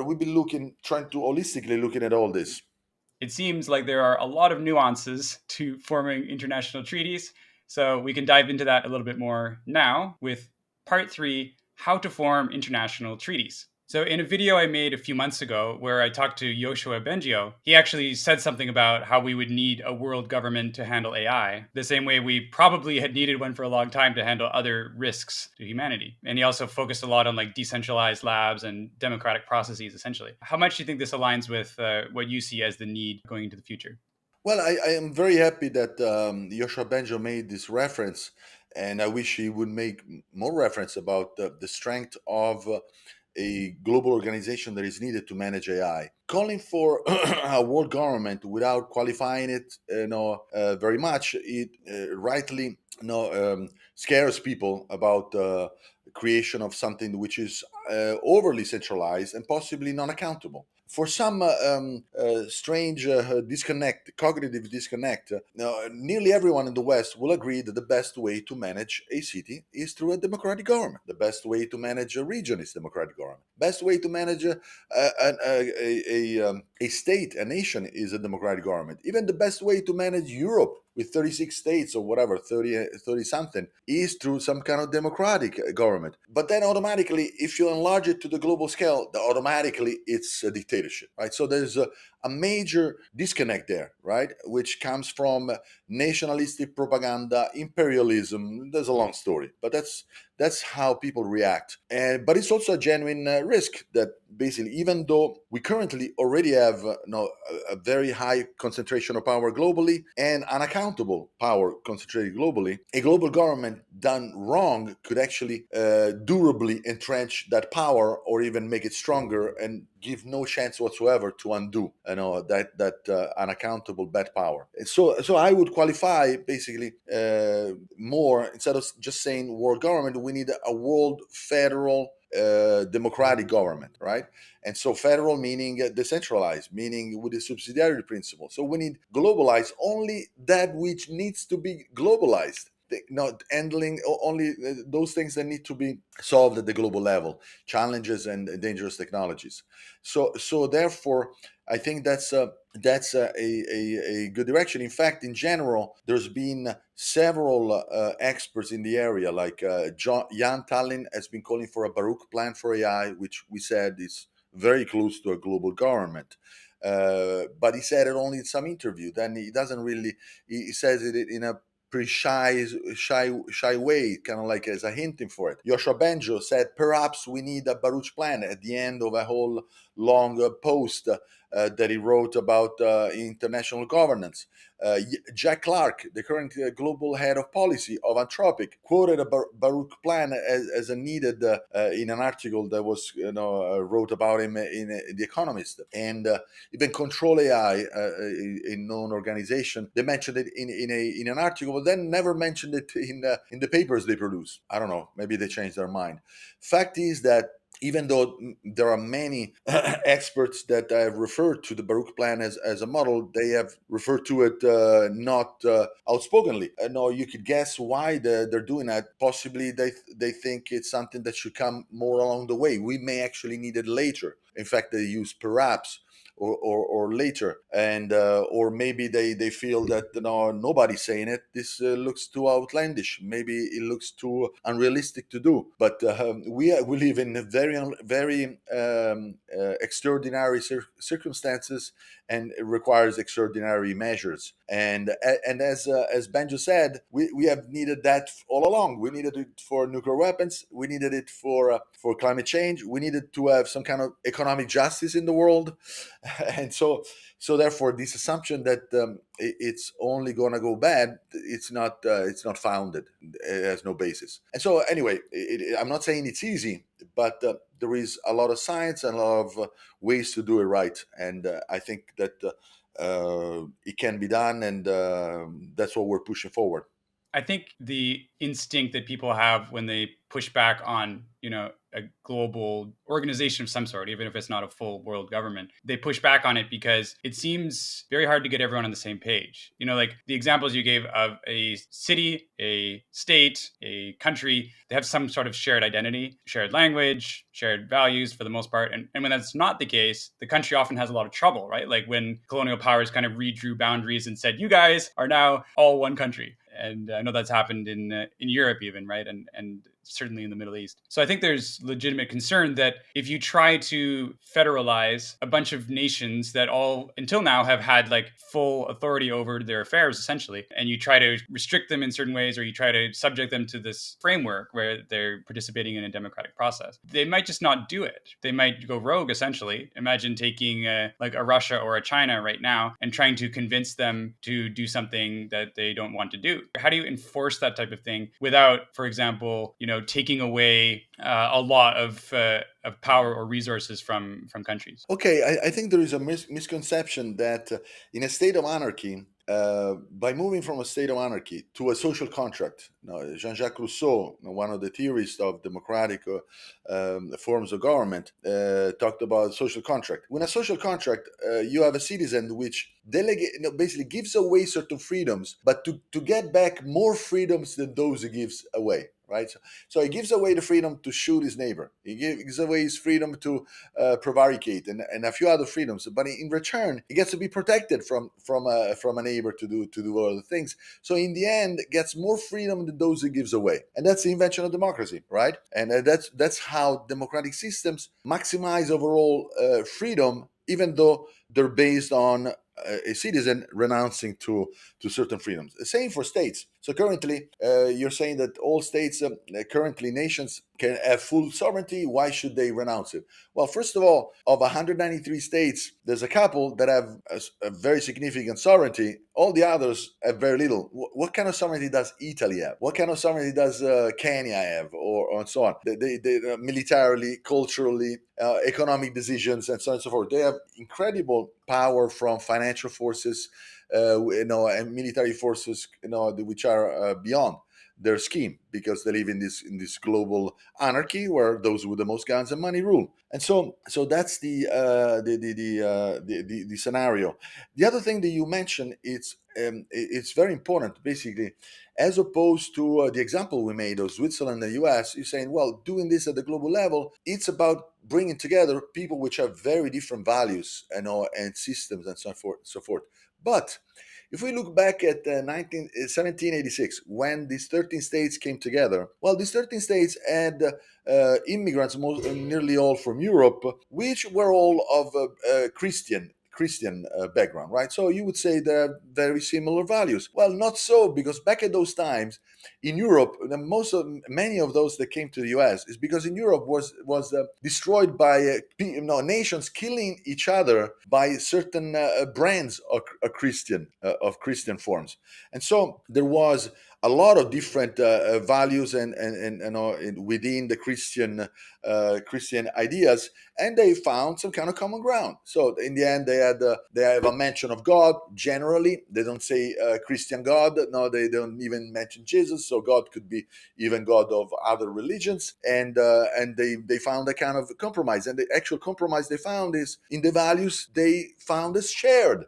B: we've been trying to holistically looking at all this.
A: It seems like there are a lot of nuances to forming international treaties. So we can dive into that a little bit more now with part three, how to form international treaties. So in a video I made a few months ago where I talked to Yoshua Bengio, he actually said something about how we would need a world government to handle AI, the same way we probably had needed one for a long time to handle other risks to humanity. And he also focused a lot on like decentralized labs and democratic processes, essentially. How much do you think this aligns with what you see as the need going into the future?
B: Well, I am very happy that Joshua Benjo made this reference, and I wish he would make more reference about the strength of a global organization that is needed to manage AI. Calling for a world government without qualifying it, very much, it rightly, scares people about creation of something which is overly centralized and possibly non-accountable. For some strange disconnect, cognitive disconnect, nearly everyone in the West will agree that the best way to manage a city is through a democratic government. The best way to manage a region is democratic government. Best way to manage a state, a nation, is a democratic government. Even the best way to manage Europe with 36 states or whatever, 30 something, is through some kind of democratic government. But then automatically, if you enlarge it to the global scale, automatically it's a dictatorship, right? So there's a major disconnect there, right? Which comes from nationalistic propaganda, imperialism. There's a long story, but that's how people react. But it's also a genuine risk that basically, even though we currently already have a very high concentration of power globally and unaccountable power concentrated globally, a global government done wrong could actually durably entrench that power or even make it stronger and give no chance whatsoever to undo that unaccountable bad power. So I would qualify basically more, instead of just saying world government, we need a world federal democratic government, right? And so federal meaning decentralized, meaning with the subsidiarity principle. So we need globalized only that which needs to be globalized, not handling only those things that need to be solved at the global level, challenges and dangerous technologies. So therefore, I think that's a good direction. In fact, in general, there's been several experts in the area, like Jan Tallinn has been calling for a Baruch plan for AI, which we said is very close to a global government. But he said it only in some interview. Then he doesn't really. He says it in a pretty shy way, kind of like as a hinting for it. Joshua Benjo said perhaps we need a Baruch plan at the end of a whole long post that he wrote about international governance. Jack Clark, the current global head of policy of Anthropic, quoted a Baruch plan as a needed in an article that was wrote about him in The Economist. And even Control AI, a known organization, they mentioned it in an article, but then never mentioned it in the papers they produce. I don't know, maybe they changed their mind. Fact is that even though there are many experts that have referred to the Baruch plan as a model, they have referred to it not outspokenly. No, you could guess why they're doing that. Possibly they think it's something that should come more along the way. We may actually need it later. In fact, they use perhaps or later, and or maybe they feel that no, nobody's saying it. This looks too outlandish. Maybe it looks too unrealistic to do. But we live in very extraordinary circumstances, and it requires extraordinary measures. And as Benjo said, we have needed that all along. We needed it for nuclear weapons. We needed it for climate change. We needed to have some kind of economic justice in the world. And so therefore this assumption that it's only going to go bad, it's not founded. It has no basis. And so anyway, I'm not saying it's easy, but there is a lot of science and a lot of ways to do it right. And I think that it can be done, and that's what we're pushing forward.
A: I think the instinct that people have when they push back on, a global organization of some sort, even if it's not a full world government, they push back on it because it seems very hard to get everyone on the same page. Like the examples you gave of a city, a state, a country, they have some sort of shared identity, shared language, shared values for the most part. And when that's not the case, the country often has a lot of trouble, right? Like when colonial powers kind of redrew boundaries and said, you guys are now all one country. And I know that's happened in Europe even, right? And certainly in the Middle East. So I think there's legitimate concern that if you try to federalize a bunch of nations that all until now have had like full authority over their affairs essentially, and you try to restrict them in certain ways, or you try to subject them to this framework where they're participating in a democratic process, they might just not do it. They might go rogue essentially. Imagine taking like a Russia or a China right now and trying to convince them to do something that they don't want to do. How do you enforce that type of thing without, for example, taking away a lot of power or resources from countries?
B: Okay, I think there is a misconception that in a state of anarchy, by moving from a state of anarchy to a social contract, Jean-Jacques Rousseau, one of the theorists of democratic forms of government, talked about social contract. When a social contract, you have a citizen which basically gives away certain freedoms, but to get back more freedoms than those he gives away. Right, so he gives away the freedom to shoot his neighbor. He gives away his freedom to prevaricate and a few other freedoms. But in return, he gets to be protected from a neighbor to do other things. So in the end, gets more freedom than those he gives away, and that's the invention of democracy, right? And that's how democratic systems maximize overall freedom, even though they're based on a citizen renouncing to certain freedoms. The same for states. So currently, you're saying that all states, currently nations, can have full sovereignty. Why should they renounce it? Well, first of all, of 193 states, there's a couple that have a very significant sovereignty. All the others have very little. What kind of sovereignty does Italy have? What kind of sovereignty does Kenya have, or and so on? They militarily, culturally, economic decisions, and so on and so forth. They have incredible power from financial forces, and military forces, which are beyond their scheme, because they live in this global anarchy where those with the most guns and money rule. And so that's the scenario. The other thing that you mentioned, it's very important. Basically, as opposed to the example we made of Switzerland and the US, you're saying, well, doing this at the global level, it's about bringing together people which have very different values, and systems, and so forth. But if we look back at 1786, when these 13 states came together, well, these 13 states had immigrants, nearly all from Europe, which were all of Christian background, right? So you would say they're very similar values. Well, not so, because back at those times in Europe, many of those that came to the U.S. is because in Europe was destroyed by nations killing each other by certain brands of Christian forms, and so there was a lot of different values and within the Christian ideas, and they found some kind of common ground. So in the end, they have a mention of God. Generally, they don't say Christian God. No, they don't even mention Jesus. So God could be even God of other religions, and they found a kind of compromise. And the actual compromise they found is in the values they found as shared.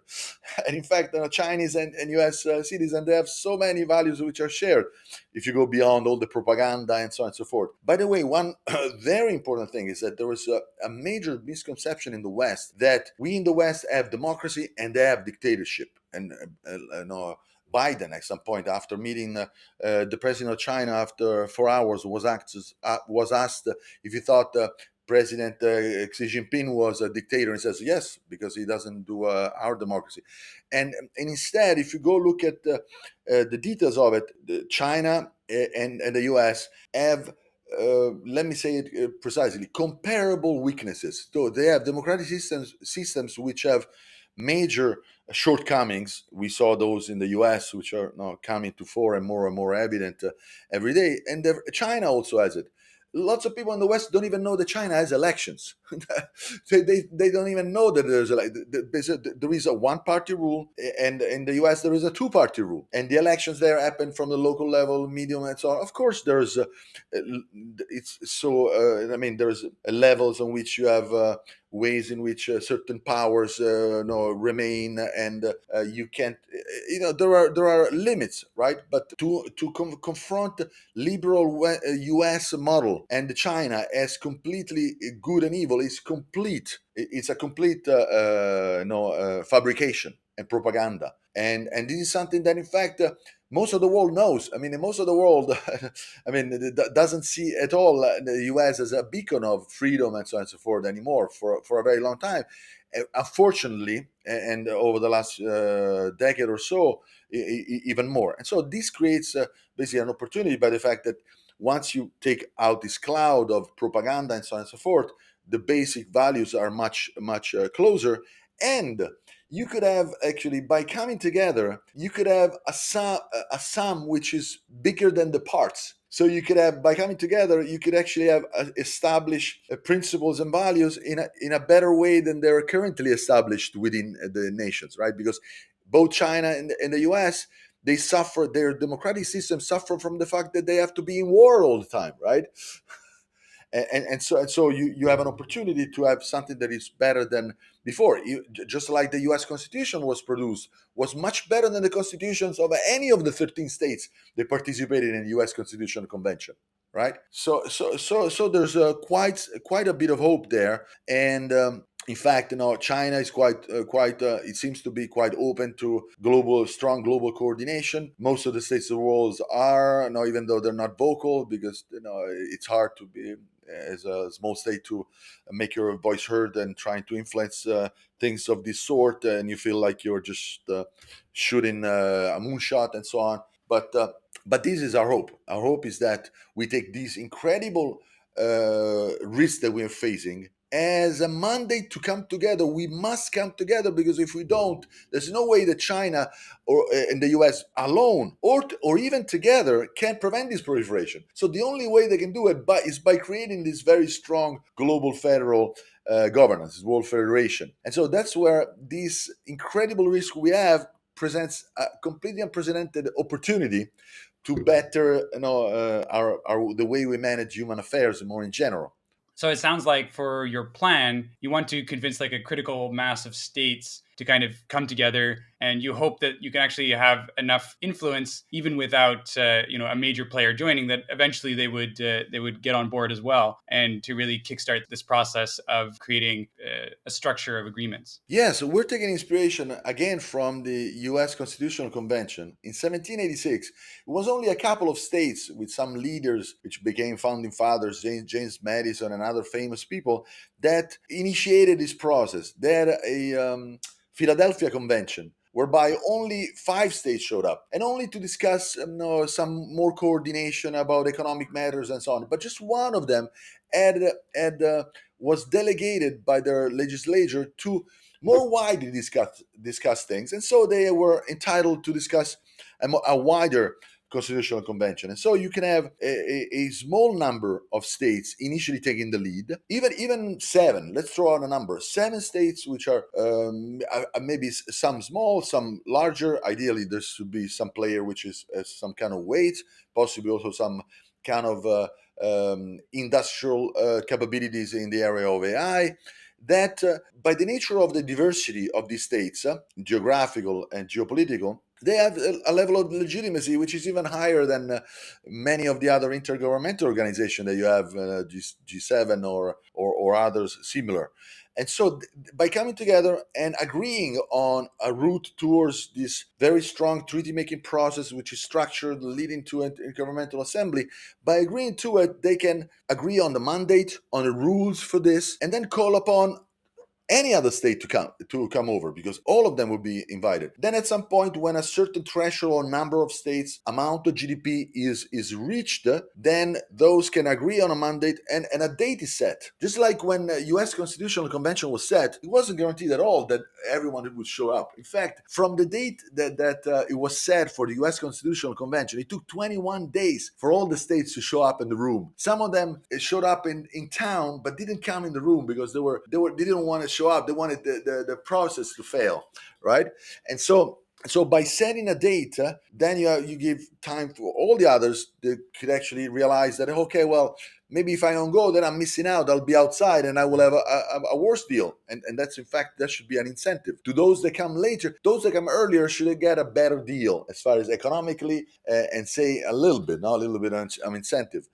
B: And in fact, Chinese and US citizens, they have so many values which are shared if you go beyond all the propaganda and so on and so forth. By the way, one very important thing is that there was a major misconception in the West that we in the West have democracy and they have dictatorship. And Biden, at some point, after meeting the president of China after 4 hours, was asked if he thought President Xi Jinping was a dictator. And he says yes, because he doesn't do our democracy. And instead, if you go look at the details of it, China and the US have, let me say it precisely, comparable weaknesses. So they have democratic systems which have major shortcomings. We saw those in the US, which are now coming to fore and more evident every day. And China also has it. Lots of people in the West don't even know that China has elections. They don't even know that there is a one party rule, and in the US there is a two-party rule, and the elections there happen from the local level, medium, and so on. Of course, there's it's so I mean there's levels on which you have ways in which certain powers remain, and you can't there are limits, right? But to confront liberal US model and China as completely good and evil is complete. It's a complete fabrication and propaganda, and this is something that in fact most of the world knows. I mean, most of the world, I mean, doesn't see at all the U.S. as a beacon of freedom and so on and so forth anymore for a very long time. Unfortunately, and over the last decade or so, even more. And so this creates basically an opportunity by the fact that once you take out this cloud of propaganda and so on and so forth, the basic values are much closer. And you could have actually, by coming together, you could have a sum which is bigger than the parts. So you could have, by coming together, you could actually have establish principles and values in a better way than they're currently established within the nations, right? Because both China and the US, they suffer, their democratic systems suffer from the fact that they have to be in war all the time, right? And so you have an opportunity to have something that is better than before. Just like the U.S. Constitution was much better than the constitutions of any of the 13 states that participated in the U.S. Constitutional Convention, right? So there's quite a bit of hope there, and in fact, China is quite. It seems to be quite open to strong global coordination. Most of the states of the world are, even though they're not vocal, because it's hard to be as a small state to make your voice heard and trying to influence things of this sort, and you feel like you're just shooting a moonshot and so on. But this is our hope. Our hope is that we take these incredible risks that we are facing as a mandate to come together. We must come together, because if we don't, there's no way that China or and the US alone or even together can prevent this proliferation. So the only way they can do it is by creating this very strong global federal governance, this world federation. And so that's where this incredible risk we have presents a completely unprecedented opportunity to better our the way we manage human affairs more in general.
A: So it sounds like for your plan, you want to convince like a critical mass of states to kind of come together, and you hope that you can actually have enough influence, even without a major player joining, that eventually they would get on board as well, and to really kickstart this process of creating a structure of agreements.
B: Yeah, so we're taking inspiration again from the US Constitutional Convention. In 1786, it was only a couple of states with some leaders, which became founding fathers, James Madison and other famous people, that initiated this process. They had a Philadelphia Convention, whereby only 5 states showed up, and only to discuss some more coordination about economic matters and so on. But just one of them had was delegated by their legislature to more widely discuss things, and so they were entitled to discuss a wider Constitutional Convention. And so you can have a small number of states initially taking the lead, even seven. Let's throw out a number: 7 states, which are maybe some small, some larger. Ideally, there should be some player which is some kind of weight, possibly also some kind of industrial capabilities in the area of AI, that by the nature of the diversity of these states, geographical and geopolitical, they have a level of legitimacy which is even higher than many of the other intergovernmental organizations that you have, G7 or others similar. And so, by coming together and agreeing on a route towards this very strong treaty making process, which is structured, leading to an intergovernmental assembly, by agreeing to it, they can agree on the mandate, on the rules for this, and then call upon any other state to come over, because all of them will be invited. Then at some point, when a certain threshold or number of states amount of GDP is reached, then those can agree on a mandate, and a date is set. Just like when the US Constitutional Convention was set, it wasn't guaranteed at all that everyone would show up. In fact, from the date that it was set for the US Constitutional Convention, it took 21 days for all the states to show up in the room. Some of them showed up in town but didn't come in the room because they didn't want to show up. They wanted the process to fail, right? And so by setting a date, then you give time for all the others that could actually realize that, okay, well, maybe if I don't go, then I'm missing out. I'll be outside and I will have a worse deal. And that's, in fact, that should be an incentive. To those that come later, those that come earlier should get a better deal as far as economically, and say a little bit, not a little bit of incentive.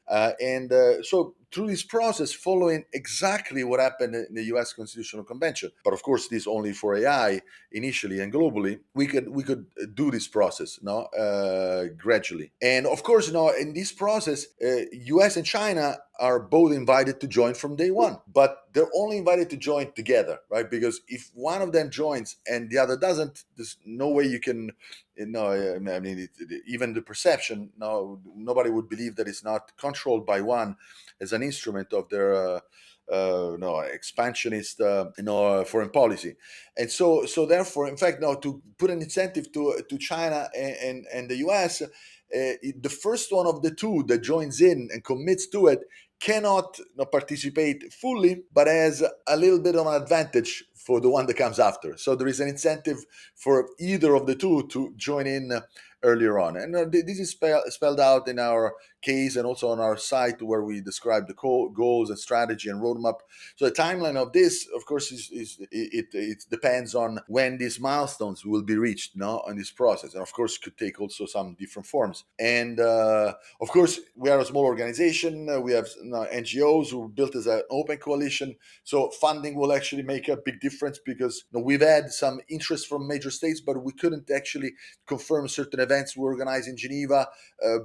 B: So through this process, following exactly what happened in the U.S. Constitutional Convention, but of course this only for AI initially and globally, we could do this process, gradually. And of course, in this process, U.S. and China are both invited to join from day one, but they're only invited to join together, right? Because if one of them joins and the other doesn't, there's no way you can. No, I mean, even the perception. No, nobody would believe that it's not controlled by one as an instrument of their expansionist foreign policy. And so therefore, in fact, now to put an incentive to China and the US, the first one of the two that joins in and commits to it cannot participate fully, but has a little bit of an advantage for the one that comes after. So there is an incentive for either of the two to join in earlier on. And this is spelled out in our case and also on our site, where we describe the goals and strategy and roadmap. So the timeline of this, of course, it depends on when these milestones will be reached in this process. And of course, could take also some different forms. And of course, we are a small organization. We have NGOs who built as an open coalition. So funding will actually make a big difference, because we've had some interest from major states, but we couldn't actually confirm certain events we organize in Geneva,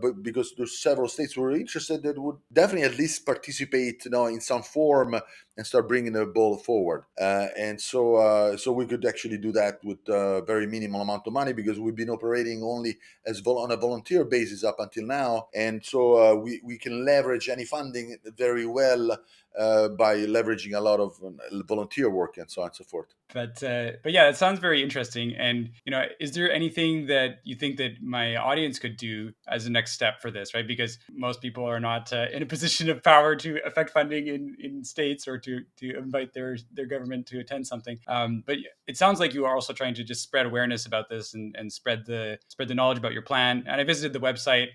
B: but because there's several states who are interested that would definitely at least participate, in some form, and start bringing the ball forward. And so we could actually do that with a very minimal amount of money, because we've been operating only on a volunteer basis up until now. And so we can leverage any funding very well by leveraging a lot of volunteer work and so on and so forth.
A: But yeah, it sounds very interesting. And is there anything that you think that my audience could do as a next step for this, right? Because most people are not in a position of power to affect funding in states, or to invite their government to attend something. But it sounds like you are also trying to just spread awareness about this, and spread the knowledge about your plan. And I visited the website.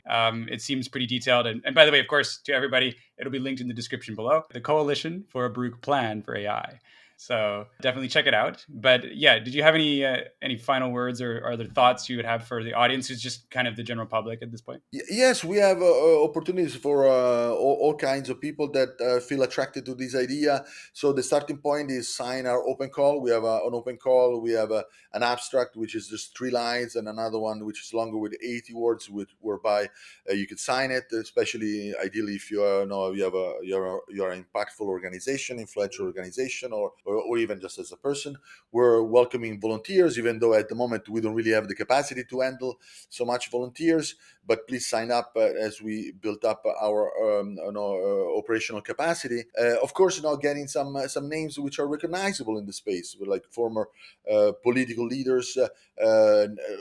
A: It seems pretty detailed. And by the way, of course, to everybody, it'll be linked in the description below. The Coalition for a Baruch Plan for AI. So definitely check it out. But yeah, did you have any final words or other thoughts you would have for the audience, who's just kind of the general public at this point?
B: Yes, we have opportunities for all kinds of people that feel attracted to this idea. So the starting point is sign our open call. We have an open call. We have an abstract, which is just 3 lines, and another one which is longer with 80 words, whereby you could sign it. Especially, ideally, if you are an impactful organization, influential organization, or or even just as a person. We're welcoming volunteers, even though at the moment we don't really have the capacity to handle so much volunteers. But please sign up as we build up our operational capacity. Of course, getting some names which are recognizable in the space, like former political leaders,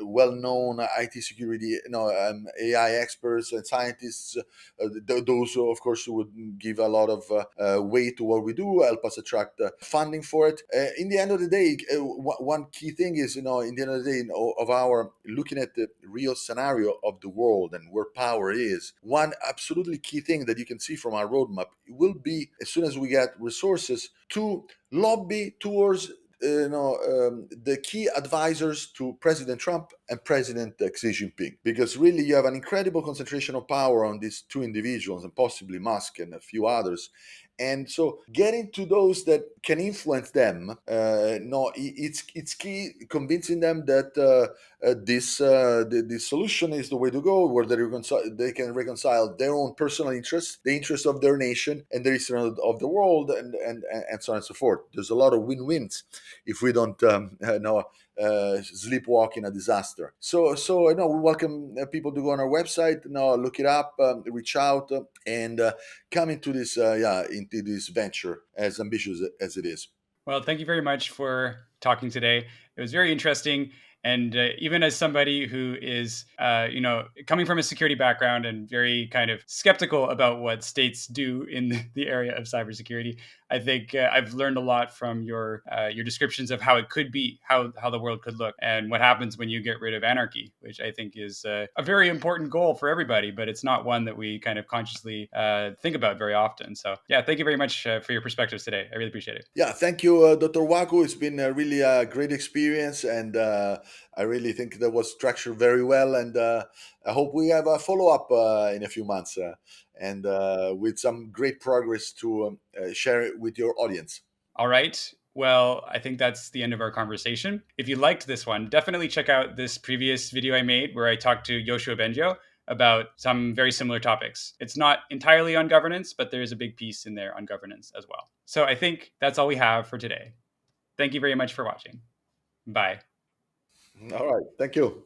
B: well-known IT security, AI experts and scientists. Those, of course, would give a lot of weight to what we do, help us attract funding for it. In the end of the day, one key thing is, in the end of the day, of our looking at the real scenario of the world and where power is, one absolutely key thing that you can see from our roadmap will be, as soon as we get resources, to lobby towards the key advisors to President Trump and President Xi Jinping, because really you have an incredible concentration of power on these two individuals and possibly Musk and a few others. And so getting to those that can influence them, no, it's key convincing them that this solution is the way to go, where they can reconcile their own personal interests, the interests of their nation, and the interests of the world, and so on and so forth. There's a lot of win-wins if we don't sleepwalk in a disaster. So we welcome people to go on our website, look it up, reach out, and come into this venture as ambitious as it is.
A: Well, thank you very much for talking today. It was very interesting. And even as somebody who is, coming from a security background and very kind of skeptical about what states do in the area of cybersecurity, I think I've learned a lot from your descriptions of how it could be, how the world could look, and what happens when you get rid of anarchy, which I think is a very important goal for everybody, but it's not one that we kind of consciously think about very often. So, yeah, thank you very much for your perspectives today. I really appreciate it.
B: Yeah, thank you, Dr. Waku. It's been really a great experience, and I really think that was structured very well. And I hope we have a follow up in a few months, and with some great progress to share it with your audience.
A: All right. Well, I think that's the end of our conversation. If you liked this one, definitely check out this previous video I made where I talked to Yoshua Benjo about some very similar topics. It's not entirely on governance, but there is a big piece in there on governance as well. So I think that's all we have for today. Thank you very much for watching. Bye.
B: All right. Thank you.